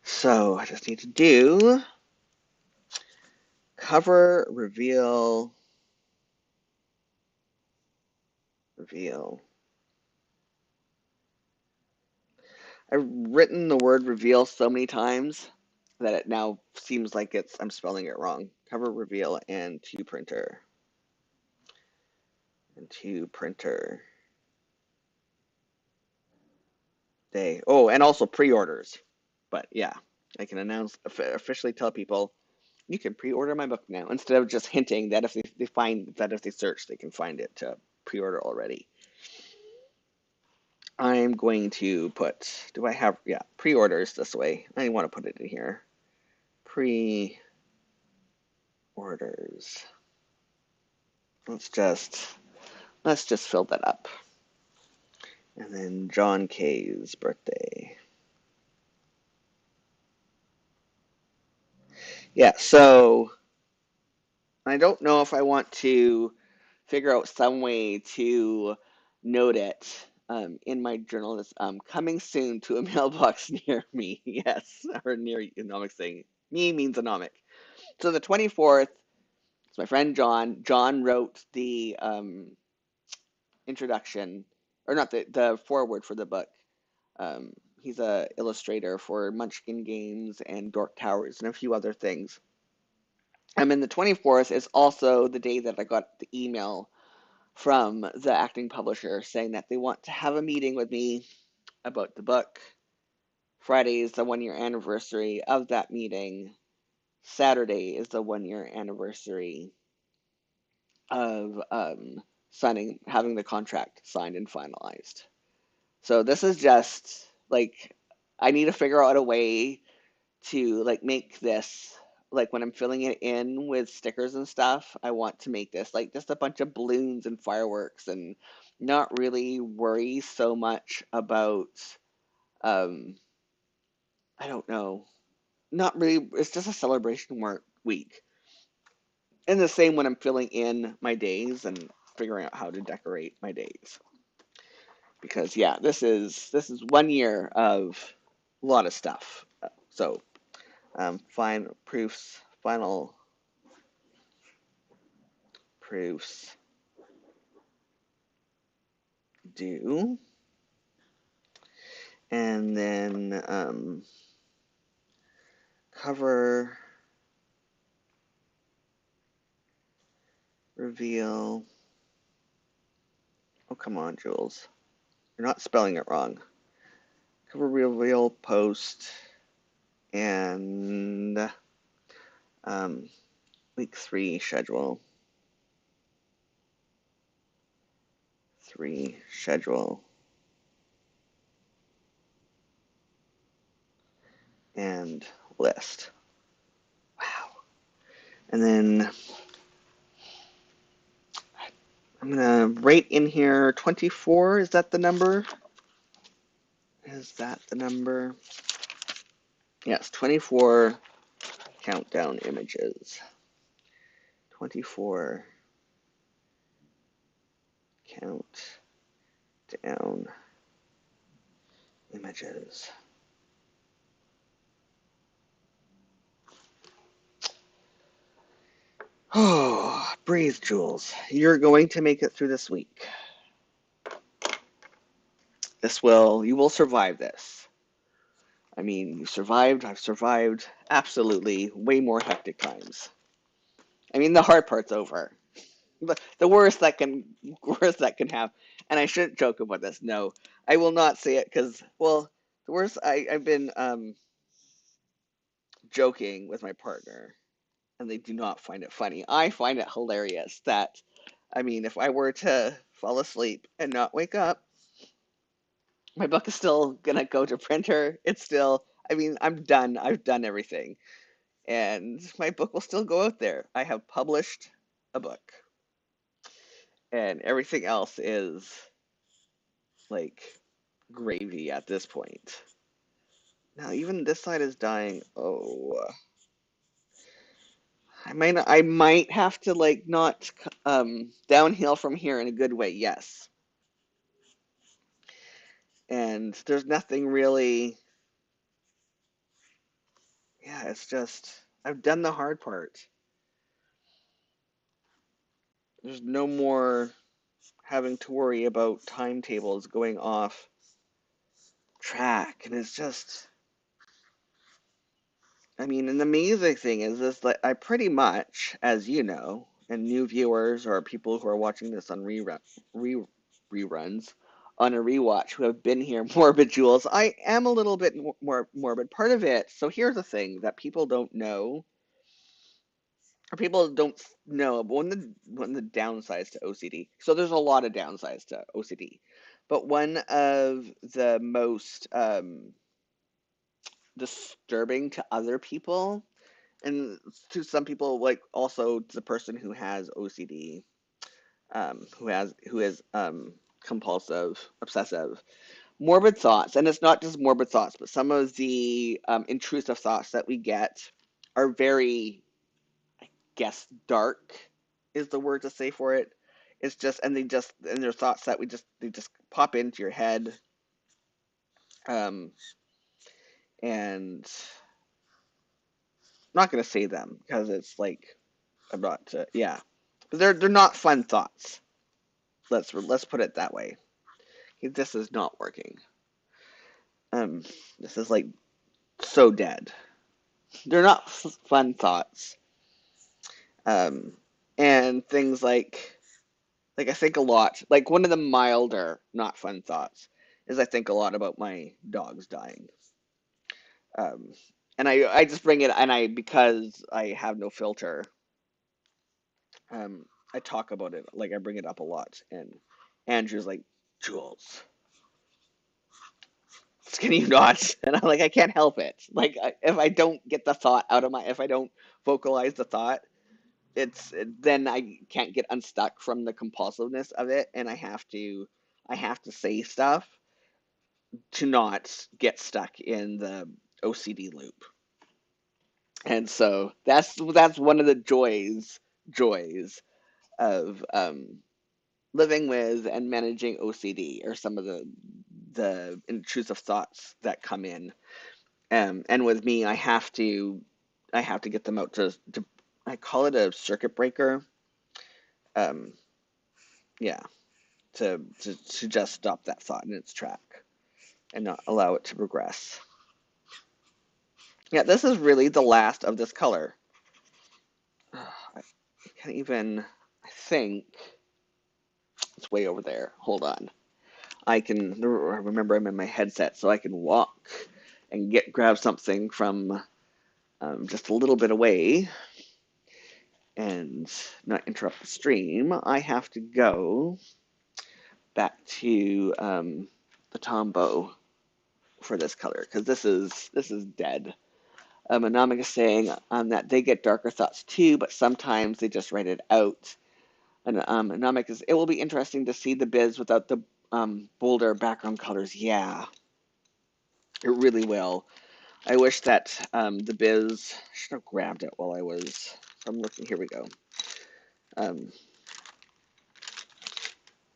So I just need to do cover, reveal. I've written the word reveal so many times that it now seems like I'm spelling it wrong. Cover, reveal, and to printer. And to printer. Day. Oh, and also pre-orders. But yeah, I can officially tell people you can pre-order my book now instead of just hinting that if they find that if they search, they can find it to pre-order already. I'm going to put, do I have, yeah, pre-orders this way. I want to put it in here. Pre-orders. Let's just fill that up. And then John K's birthday. Yeah, so I don't know if I want to figure out some way to note it in my journal is coming soon to a mailbox near me. Yes, or near Anomic saying me means Anomic. So the 24th, it's my friend John. John wrote the introduction, or not the foreword for the book. He's a illustrator for Munchkin Games and Dork Towers and a few other things. And then the 24th is also the day that I got the email from the acting publisher saying that they want to have a meeting with me about the book. Friday is the 1 year anniversary of that meeting. Saturday is the 1 year anniversary of having the contract signed and finalized. So this is just like I need to figure out a way to like make this like when I'm filling it in with stickers and stuff, I want to make this like just a bunch of balloons and fireworks and not really worry so much about um I don't know. Not really, it's just a celebration week. And the same when I'm filling in my days and figuring out how to decorate my days. Because yeah, this is 1 year of a lot of stuff. So final proofs due, and then cover reveal. Oh come on, Jules, you're not spelling it wrong. Cover reveal post and um, week 3 schedule. 3 schedule. And list. Wow. And then I'm going to rate in here 24. Is that the number? Is that the number? Yes, 24 countdown images. 24 countdown images. Oh, breathe, Jules. You're going to make it through this week. You will survive this. I mean, you survived, I've survived absolutely way more hectic times. I mean, the hard part's over. The worst that can happen. And I shouldn't joke about this. No, I will not say it because, well, the worst. I've been joking with my partner, and they do not find it funny. I find it hilarious that, I mean, if I were to fall asleep and not wake up, my book is still gonna go to printer. It's still. I mean, I'm done. I've done everything, and my book will still go out there. I have published a book, and everything else is like gravy at this point. Now even this side is dying. Oh, I might have to like not downhill from here in a good way. Yes, and there's nothing really. Yeah, it's just I've done the hard part. There's no more having to worry about timetables going off track, and it's just I mean, an amazing thing is that I pretty much, as you know, and new viewers or people who are watching this on reruns, on a rewatch who have been here, Morbid Jules, I am a little bit more morbid. Part of it, so here's the thing that people don't know, or people don't know, one of the downsides to OCD. So there's a lot of downsides to OCD, but one of the most disturbing to other people and to some people, like also the person who has OCD, who is compulsive, obsessive, morbid thoughts, and it's not just morbid thoughts, but some of the intrusive thoughts that we get are very, I guess, dark is the word to say for it. It's just, and they're thoughts that they just pop into your head. Um, and I'm not gonna say them because it's like I'm not, yeah, but they're not fun thoughts. Let's put it that way. This is not working. Um, this is like so dead. They're not fun thoughts. Um, and things like I think a lot. Like one of the milder, not fun thoughts is I think a lot about my dogs dying. Um, and I just bring it, and I because I have no filter, I talk about it, like I bring it up a lot, and Andrew's like, Jules, skinny you not? And I'm like, I can't help it. Like if I don't get the thought out of if I don't vocalize the thought, then I can't get unstuck from the compulsiveness of it, and I have to say stuff to not get stuck in the OCD loop. And so that's one of the joys of living with and managing OCD, or some of the intrusive thoughts that come in. And with me, I have to get them out to I call it a circuit breaker. Um, yeah, to just stop that thought in its track and not allow it to progress. Yeah, this is really the last of this color. I can't even. I think it's way over there. Hold on. I can remember I'm in my headset, so I can walk and grab something from just a little bit away and not interrupt the stream. I have to go back to the Tombow for this color because this is dead. Anamika is saying that they get darker thoughts too, but sometimes they just write it out. And Anamika is, it will be interesting to see the biz without the bolder background colors. Yeah, it really will. I wish that the biz, I should have grabbed it while I was, I'm looking, here we go. Um,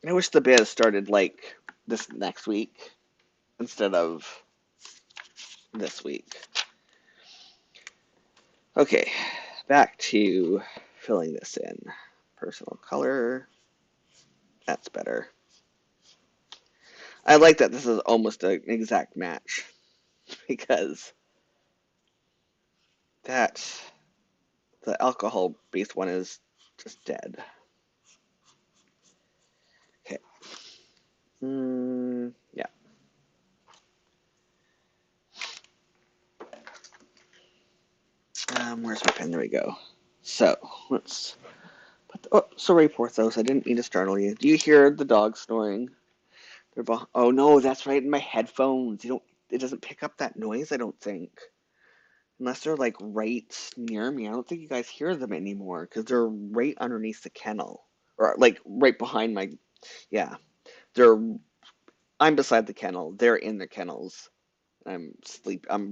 I wish the biz started like this next week instead of this week. Okay, back to filling this in. Personal color, that's better. I like that this is almost an exact match because that the alcohol based one is just dead. Okay. Yeah. Where's my pen? There we go. So let's put. Oh, sorry, Porthos. I didn't mean to startle you. Do you hear the dog snoring? Oh no, that's right in my headphones. You don't. It doesn't pick up that noise. I don't think. Unless they're like right near me. I don't think you guys hear them anymore because they're right underneath the kennel, or like right behind my. Yeah, they're. I'm beside the kennel. They're in the kennels. I'm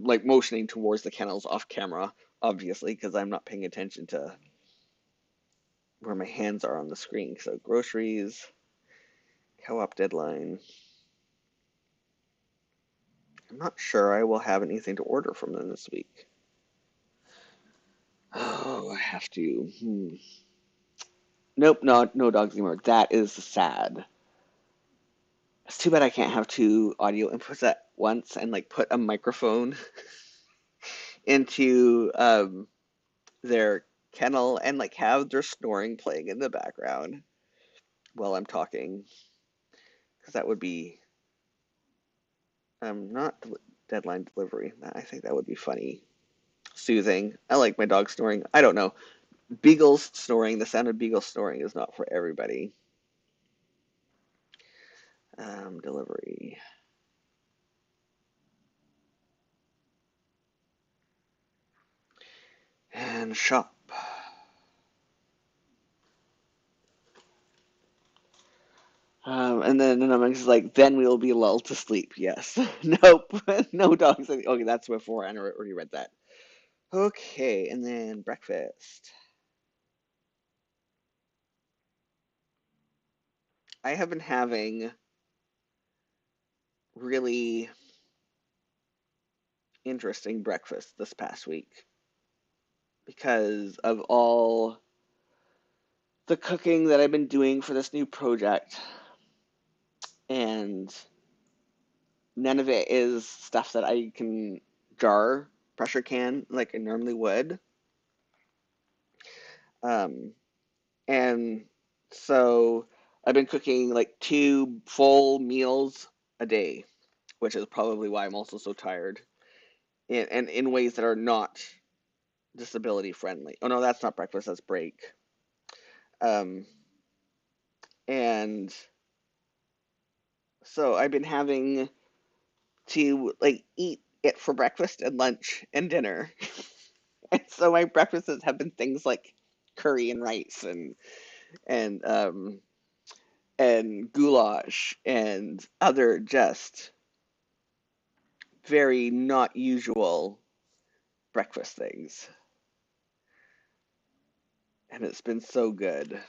like motioning towards the kennels off camera, obviously, because I'm not paying attention to where my hands are on the screen. So groceries, co-op deadline. I'm not sure I will have anything to order from them this week. Oh, I have to. Nope, no dogs anymore. That is sad. It's too bad I can't have two audio inputs at once and like put a microphone into their kennel and like have their snoring playing in the background while I'm talking, because that would be not deadline delivery. I think that would be funny, soothing. I like my dog snoring. I don't know. Beagles snoring. The sound of beagles snoring is not for everybody. Delivery. And shop. And then I'm just like, then we will be lulled to sleep. Yes. Nope. No dogs. Okay, that's before I already read that. Okay, and then breakfast. I have been having really interesting breakfast this past week because of all the cooking that I've been doing for this new project, and none of it is stuff that I can pressure can like I normally would. Um, and so I've been cooking like 2 full meals a day, which is probably why I'm also so tired, and in ways that are not disability friendly. Oh no, that's not breakfast, that's break. Um, and so I've been having to like eat it for breakfast and lunch and dinner. And so my breakfasts have been things like curry and rice and um and goulash and other just very not usual breakfast things. And it's been so good.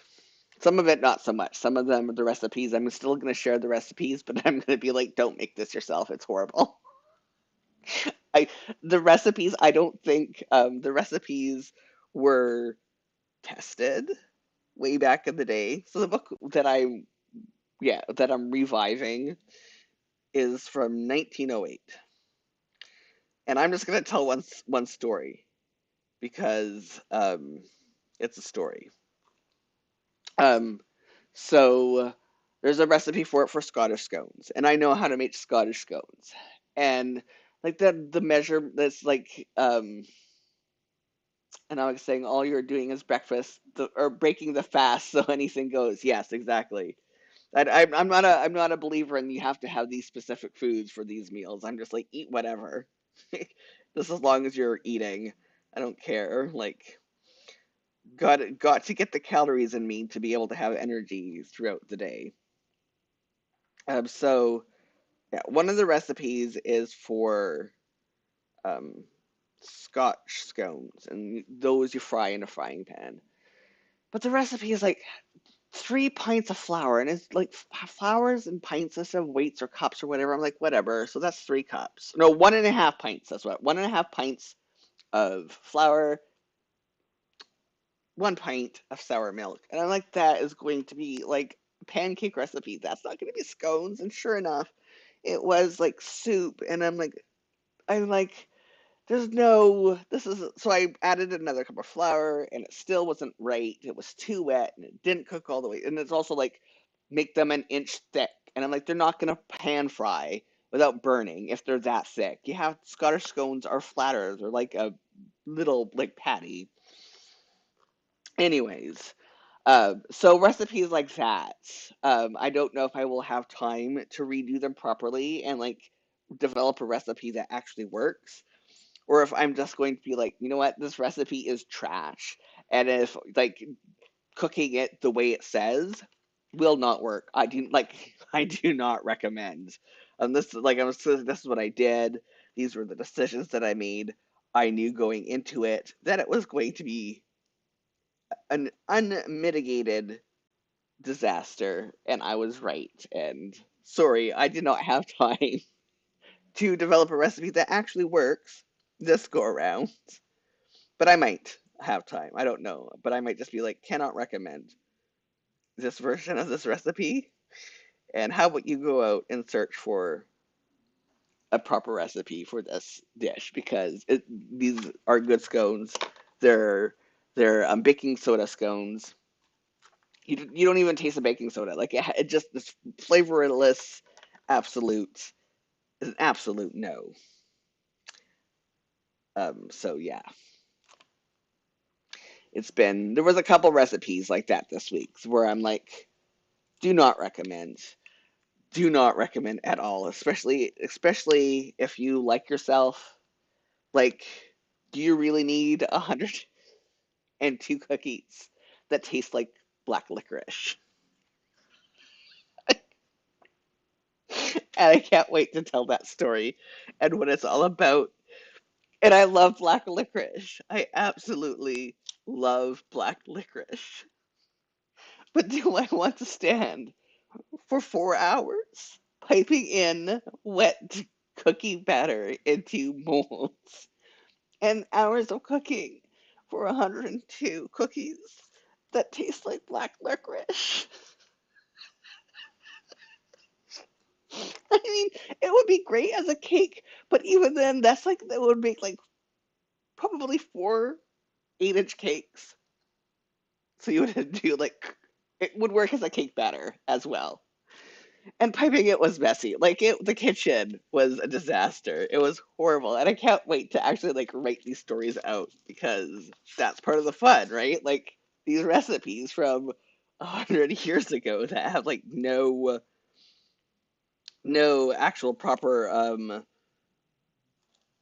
Some of it not so much. Some of them the recipes I'm still going to share the recipes, but I'm going to be like, don't make this yourself. It's horrible. I the recipes I don't think the recipes were tested way back in the day. So the book that I'm reviving is from 1908. And I'm just going to tell one story because it's a story. Um so there's a recipe for it for Scottish scones, and I know how to make Scottish scones. And like the measure that's like and I was saying all you're doing is breakfast or breaking the fast so anything goes. Yes, exactly. I'm not a believer in you have to have these specific foods for these meals. I'm just like eat whatever. Just as long as you're eating, I don't care. Like got to get the calories in me to be able to have energy throughout the day. So yeah, one of the recipes is for um, Scotch scones, and those you fry in a frying pan. But the recipe is like 3 pints of flour, and it's like flours and pints instead of weights or cups or whatever. I'm like, whatever. So that's 3 cups. No, 1.5 pints. That's what 1.5 pints of flour, 1 pint of sour milk. And I'm like, that is going to be like a pancake recipe. That's not going to be scones. And sure enough, it was like soup. And I'm like, there's no, this is, so I added another cup of flour and it still wasn't right. It was too wet and it didn't cook all the way. And it's also like, make them an inch thick. And I'm like, they're not going to pan fry without burning if they're that thick. You have Scottish scones are flatter. They're like a little, like, patty. Anyways, so recipes like that, I don't know if I will have time to redo them properly and like develop a recipe that actually works, or if I'm just going to be like, you know what, this recipe is trash, and if like cooking it the way it says will not work. I do not recommend. This like this is what I did. These were the decisions that I made. I knew going into it that it was going to be an unmitigated disaster, and I was right. And sorry, I did not have time to develop a recipe that actually works this go around. But I might have time. I don't know. But I might just be like, cannot recommend this version of this recipe. And how about you go out and search for a proper recipe for this dish because these are good scones. They're baking soda scones. You don't even taste the baking soda. Like it just this flavorless, absolute is an absolute no. So yeah, there was a couple recipes like that this week where I'm like, do not recommend, do not recommend at all. Especially if you like yourself. Like, do you really need 102 cookies that taste like black licorice? And I can't wait to tell that story and what it's all about. And I love black licorice. I absolutely love black licorice. But do I want to stand for 4 hours, piping in wet cookie batter into molds, and hours of cooking for 102 cookies that taste like black licorice. I mean, it would be great as a cake, but even then, that would make like probably 4 8-inch cakes. So you would do like it would work as a cake batter as well. And piping it was messy. The kitchen was a disaster. It was horrible, and I can't wait to actually like write these stories out because that's part of the fun, right? Like these recipes from 100 years ago that have like no actual proper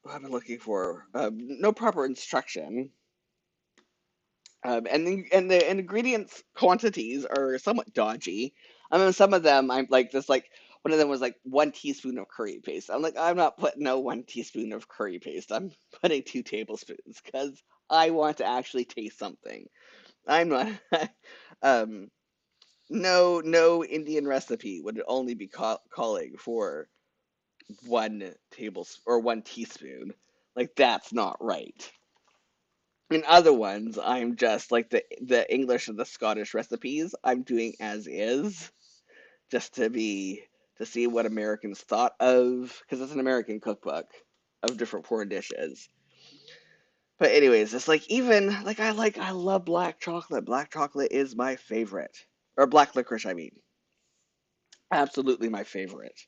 what am I looking for? No proper instruction. And the ingredients quantities are somewhat dodgy. I mean, some of them I'm like this like one of them was like 1 teaspoon of curry paste. I'm like, I'm not putting no 1 teaspoon of curry paste. I'm putting 2 tablespoons because I want to actually taste something. I'm not. um, no Indian recipe would only be calling for 1 tablespoon or 1 teaspoon. Like that's not right. In other ones, I'm just like the English and the Scottish recipes. I'm doing as is, just to see what Americans thought of, because it's an American cookbook of different foreign dishes. But anyways, it's like even I love black chocolate. Black chocolate is my favorite, or black licorice. I mean, absolutely my favorite.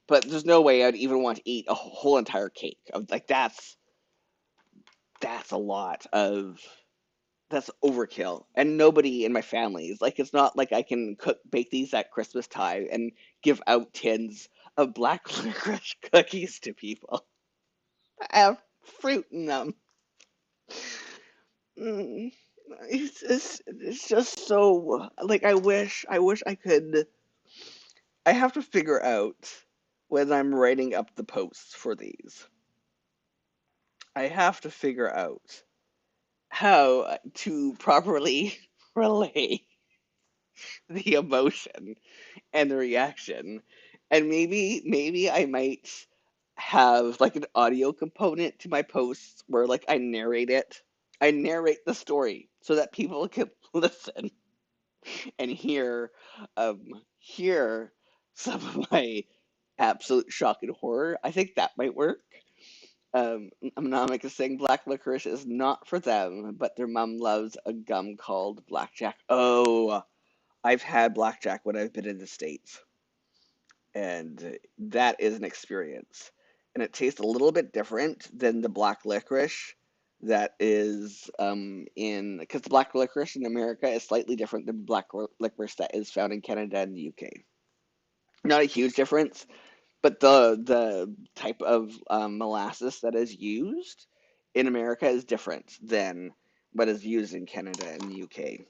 But there's no way I'd even want to eat a whole entire cake. Of like that's a lot of that's overkill. And nobody in my family is like, it's not like I can bake these at Christmas time and give out tins of black licorice cookies to people. I have fruit in them. Mm, it's just so like I wish I could. I have to figure out when I'm writing up the posts for these. I have to figure out how to properly relay the emotion and the reaction. And maybe I might have like an audio component to my posts where like I narrate it. I narrate the story so that people can listen and hear some of my absolute shock and horror. I think that might work. I'm not making saying black licorice is not for them, but their mom loves a gum called blackjack. Oh, I've had blackjack when I've been in the States, and that is an experience. And it tastes a little bit different than the black licorice that is in because the black licorice in America is slightly different than black licorice that is found in Canada and the UK. Not a huge difference, but the type of molasses that is used in America is different than what is used in Canada and the UK.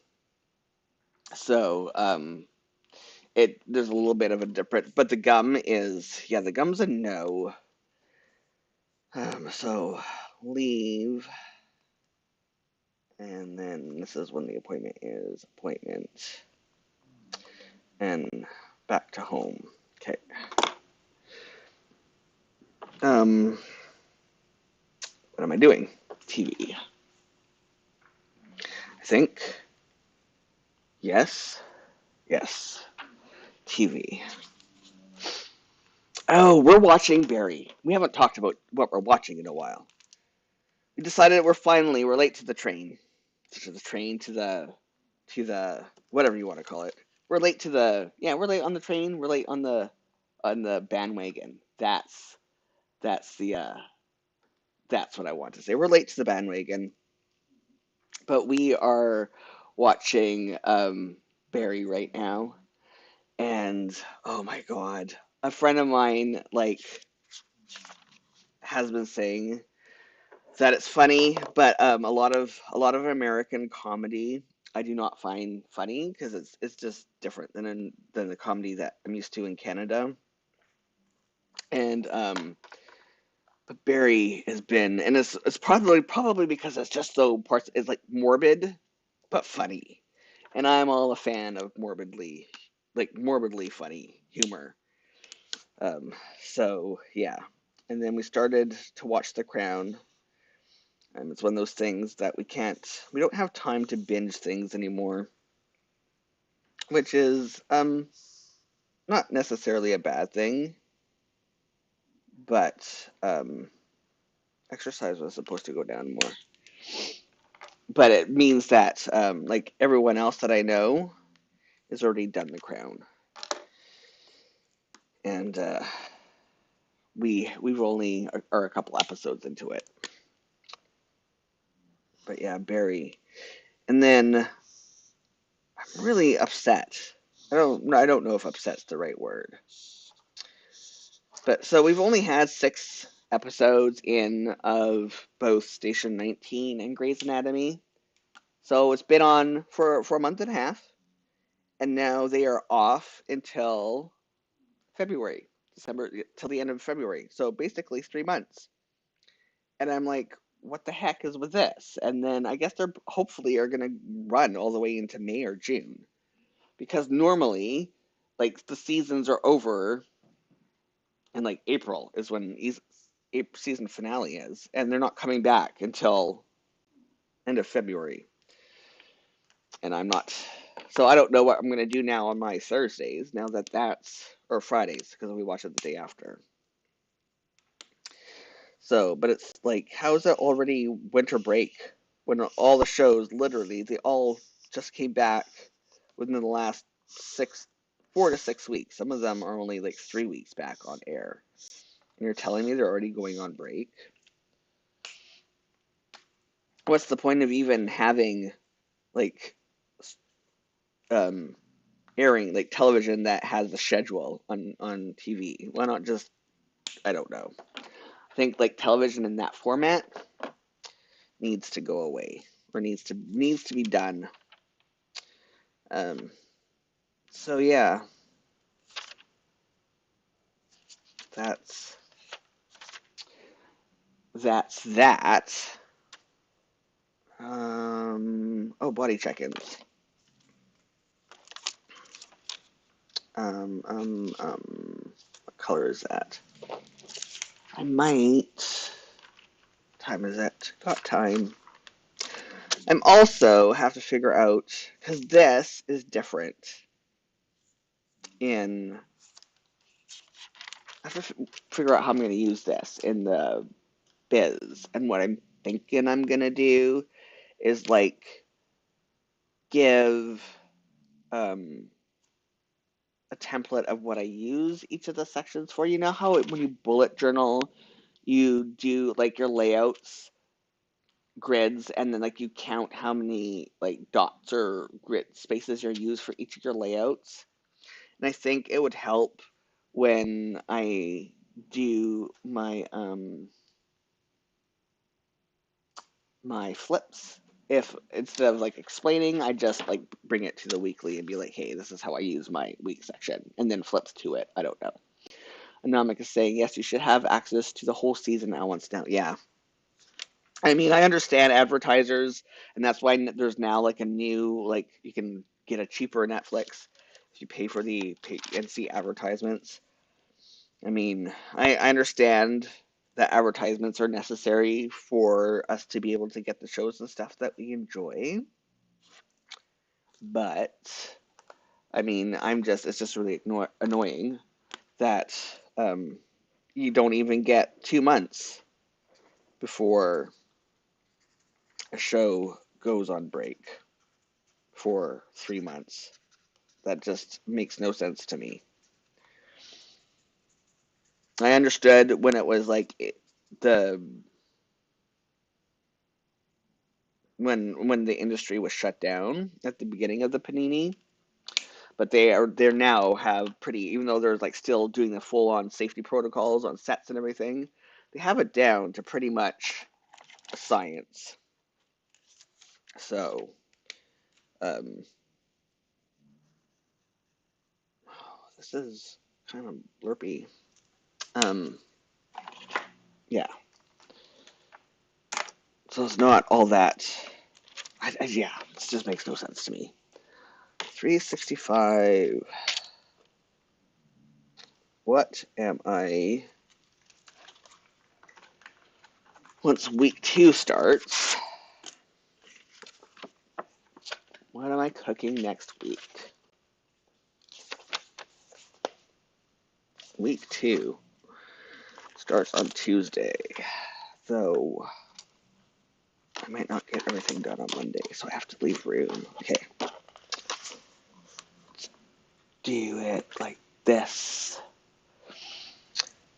So there's a little bit of a different, but the gum's a no. So leave, and then this is when the appointment is. Appointment, and back to home. Okay. What am I doing? TV. I think. Yes. Yes. TV. Oh, we're watching Barry. We haven't talked about what we're watching in a while. We decided we're late to the train. To the train, to the whatever you want to call it. We're late on the train. We're late on the bandwagon. That's the that's what I want to say. We're late to the bandwagon, but we are watching Barry right now, and oh my god, a friend of mine like has been saying that it's funny, but a lot of American comedy I do not find funny because it's just different than the comedy that I'm used to in Canada. And but Barry has been, and it's probably because it's just so parts. It's like morbid but funny, and I'm all a fan of morbidly. like morbidly funny humor. So yeah, and then we started to watch The Crown. It's one of those things that we don't have time to binge things anymore, which is not necessarily a bad thing, but exercise was supposed to go down more. But it means that like everyone else that I know has already done The Crown, and we've only are a couple episodes into it. But yeah, Barry, and then I'm really upset. I don't know if upset's the right word. But so we've only had 6 episodes in of both Station 19 and Grey's Anatomy. So it's been on for a month and a half, and now they are off until February, December, till the end of February. So basically 3 months. And I'm like, what the heck is with this? And then I guess they're hopefully are going to run all the way into May or June. Because normally, like, the seasons are over, and like April is when season finale is, and they're not coming back until end of February. And I'm not, so I don't know what I'm going to do now on my Thursdays now that or Fridays, because we watch it the day after. So, but it's like, how is it already winter break when all the shows, literally, they all just came back within the last 4 to 6 weeks. Some of them are only like 3 weeks back on air. And you're telling me they're already going on break? What's the point of even having like airing like television that has a schedule on TV? Why not just, I don't know. I think like television in that format needs to go away, or needs to be done. Um, so yeah, that's that. Oh, body check-ins. What color is that? I might. Time is it? Got time. I'm also have to figure out, because this is different in. I have to figure out how I'm going to use this in the biz, and what I'm thinking I'm going to do is like give a template of what I use each of the sections for. You know how when you bullet journal, you do like your layouts, grids, and then like you count how many like dots or grid spaces you're used for each of your layouts. And I think it would help when I do my flips. If instead of like explaining, I just like bring it to the weekly and be like, hey, this is how I use my week section, and then flips to it. I don't know. Anomic is saying, yes, you should have access to the whole season at once now. Yeah. I mean, I understand advertisers, and that's why there's now like a new, like, you can get a cheaper Netflix if you pay for and see advertisements. I mean, I understand that advertisements are necessary for us to be able to get the shows and stuff that we enjoy. But, I mean, it's just really annoying that you don't even get 2 months before a show goes on break for 3 months. That just makes no sense to me. I understood when it was like the when the industry was shut down at the beginning of the panini, but they're now have pretty, even though they're like still doing the full on safety protocols on sets and everything, they have it down to pretty much a science. So um this is kind of blurpy. um yeah, so it's not all that. Yeah, this just makes no sense to me. 365. what am I, once week 2 starts, what am I cooking next week? Week 2 starts on Tuesday, though I might not get everything done on Monday, so I have to leave room. Okay. Do it like this.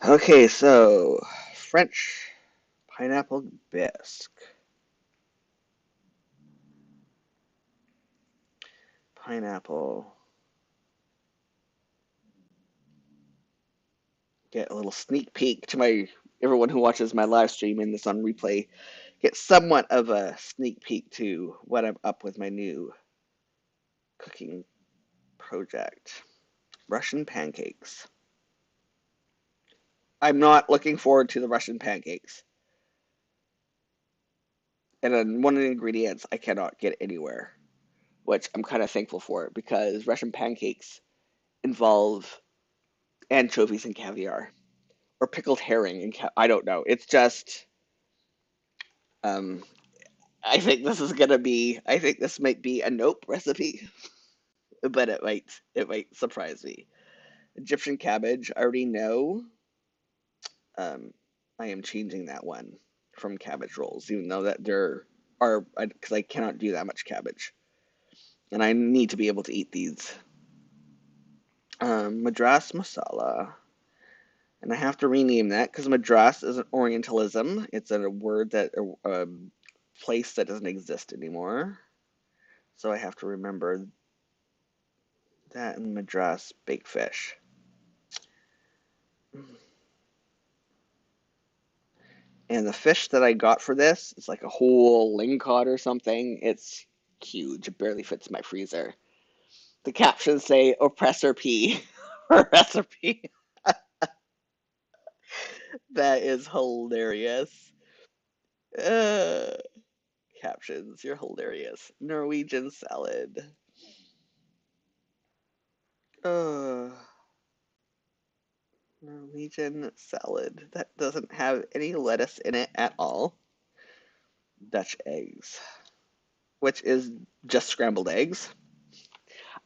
Okay, so French pineapple bisque. Pineapple. Get a little sneak peek to my everyone who watches my live stream and this on replay. Get somewhat of a sneak peek to what I'm up with my new cooking project. Russian pancakes. I'm not looking forward to the Russian pancakes. And then one of the ingredients I cannot get anywhere, which I'm kind of thankful for because Russian pancakes involve anchovies and caviar or pickled herring and I don't know. It's just um I think this is gonna be I think this might be a nope recipe, but it might surprise me. Egyptian cabbage, I already know. Um I am changing that one from cabbage rolls, even though that there are because I cannot do that much cabbage. And I need to be able to eat these. Madras masala. And I have to rename that because Madras is an Orientalism. It's a word that a place that doesn't exist anymore. So I have to remember that and Madras baked fish. And the fish that I got for this is like a whole lingcod or something. It's huge. It barely fits my freezer. The captions say oppressor P for recipe. That is hilarious. Uh, Captions, you're hilarious. Norwegian salad. Uh, Norwegian salad. That doesn't have any lettuce in it at all. Dutch eggs, which is just scrambled eggs.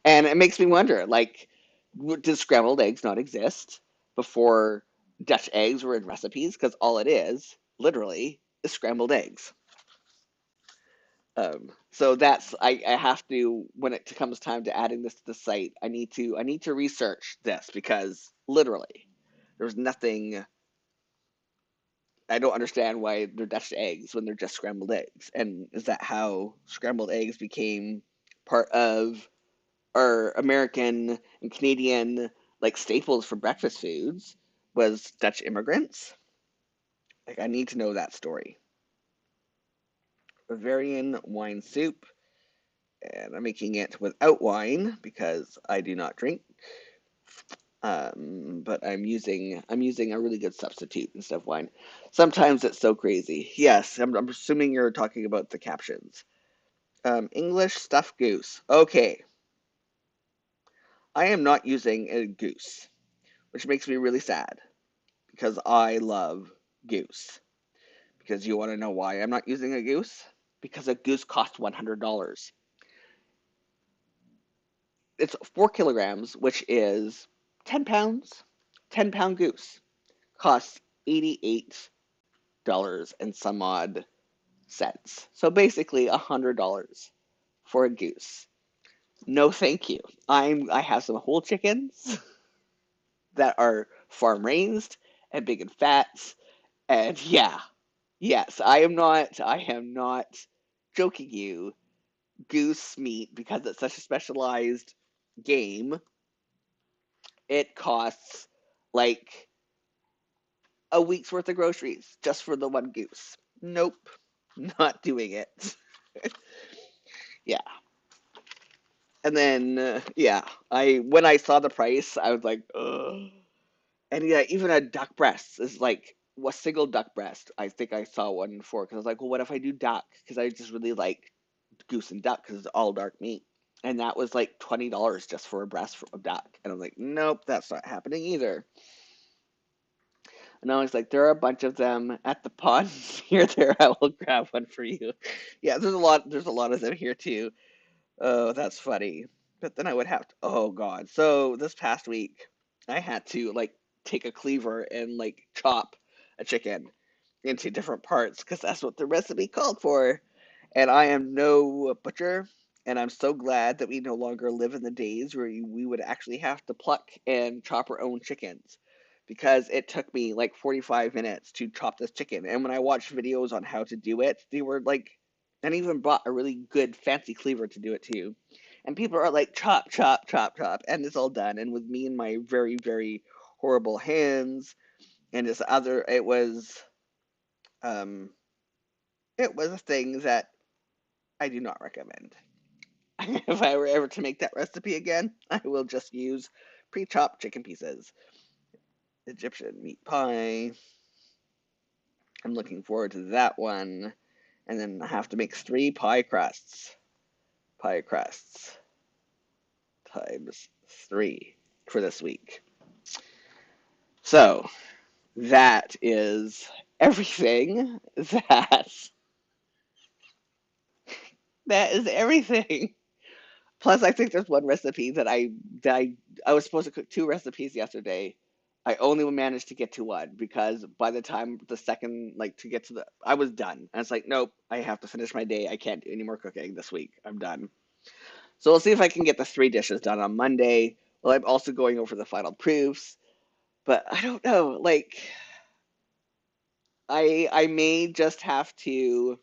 And it makes me wonder, like, did scrambled eggs not exist before Dutch eggs were in recipes? Because all it is, literally, is scrambled eggs. So I have to when it comes time to adding this to the site, I need to research this because literally there's nothing. I don't understand why they're Dutch eggs when they're just scrambled eggs. And is that how scrambled eggs became part of our American and Canadian like staples for breakfast foods? Was Dutch immigrants? Like I need to know that story. Bavarian wine soup, and I'm making it without wine because I do not drink. But I'm using a really good substitute instead of wine. Sometimes it's so crazy. Yes, I'm assuming you're talking about the captions. English stuffed goose. Okay, I am not using a goose, which makes me really sad because I love goose. Because you want to know why I'm not using a goose? Because a goose costs $100. It's 4 kilograms, which is 10 pounds. 10-pound goose costs $88 and some odd cents. So basically $100 for a goose. No, thank you. I have some whole chickens that are farm raised and big and fat, and yeah, yes, I am not joking you. Goose meat, because it's such a specialized game, it costs like a week's worth of groceries just for the one goose. Nope, not doing it. Yeah. And then yeah, I when I saw the price, I was like, ugh. And yeah, even a duck breast is like a single duck breast. I think I saw one before because I was like, well, what if I do duck? Because I just really like goose and duck because it's all dark meat. And that was like $20 just for a breast of duck. And I'm like, nope, that's not happening either. And I was like, there are a bunch of them at the pond here. There, I will grab one for you. Yeah, there's a lot. There's a lot of them here too. Oh, that's funny. But then I would have to. Oh God. So this past week, I had to like take a cleaver and like chop a chicken into different parts because that's what the recipe called for. And I am no butcher, and I'm so glad that we no longer live in the days where we would actually have to pluck and chop our own chickens. Because it took me like 45 minutes to chop this chicken. And when I watched videos on how to do it, they were like, and even bought a really good fancy cleaver to do it too. And people are like, chop, chop, chop, chop, and it's all done. And with me and my very, very horrible hands, and this other, um, it was a thing that I do not recommend. If I were ever to make that recipe again, I will just use pre-chopped chicken pieces. Egyptian meat pie. I'm looking forward to that one. And then I have to make 3 pie crusts. Pie crusts times 3 for this week. So that is everything. That is everything. Plus, I think there's one recipe that I was supposed to cook 2 recipes yesterday. I only managed to get to one because by the time the second, like to get to the, I was done. And it's like, nope, I have to finish my day. I can't do any more cooking this week. I'm done. So we'll see if I can get the 3 dishes done on Monday. Well, I'm also going over the final proofs, but I don't know. Like, I may just have to.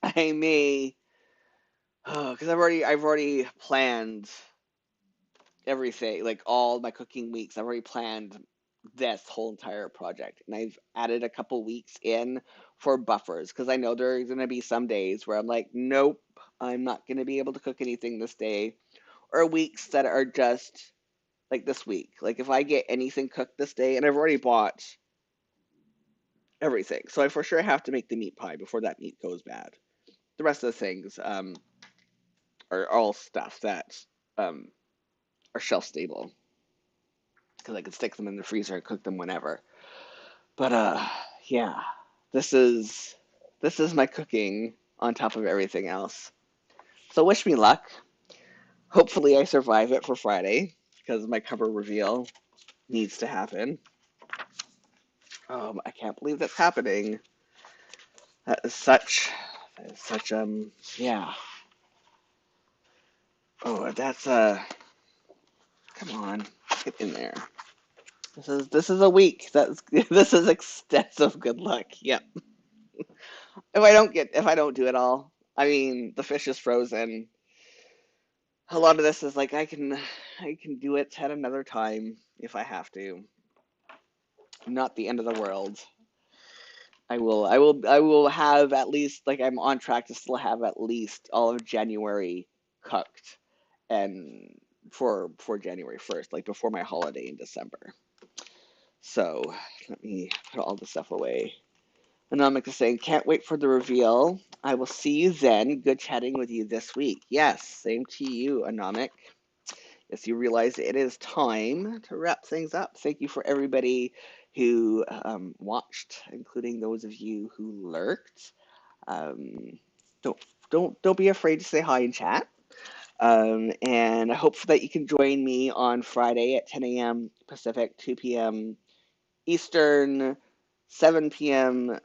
I may, because I've already planned everything, like all my cooking weeks. I've already planned this whole entire project, and I've added a couple weeks in for buffers because I know there's gonna be some days where I'm like, nope, I'm not gonna be able to cook anything this day, or weeks that are just like this week. Like if I get anything cooked this day, and I've already bought everything, so I for sure have to make the meat pie before that meat goes bad. The rest of the things are all stuff that um, are shelf stable because I can stick them in the freezer and cook them whenever. But yeah, this is this is my cooking on top of everything else. So wish me luck. Hopefully I survive it for Friday because my cover reveal needs to happen. I can't believe that's happening. That is such yeah. Oh, that's come on, get in there. This is a week. That's this is extensive good luck. Yep. If I don't do it all, I mean the fish is frozen. A lot of this is like I can do it at another time if I have to. Not the end of the world. I will have at least, like, I'm on track to still have at least all of January cooked and for January 1st, like before my holiday in December. So let me put all this stuff away. And I'm like saying, can't wait for the reveal. I will see you then. Good chatting with you this week. Yes, same to you, Anomic. Yes, you realize it is time to wrap things up. Thank you for everybody who watched, including those of you who lurked. Um, don't don't be afraid to say hi in chat. And I hope that you can join me on Friday at 10 a.m. Pacific, 2 p.m. Eastern, 7 p.m.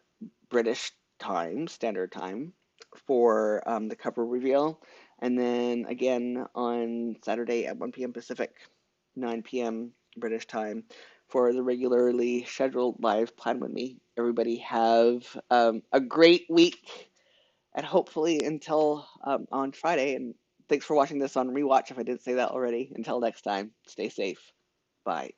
British time, standard time, for the cover reveal. And then again on Saturday at 1 p.m. Pacific, 9 p.m. British time for the regularly scheduled live Plan With Me. Everybody have a great week, and hopefully until on Friday. And thanks for watching this on rewatch if I didn't say that already. Until next time, stay safe. Bye.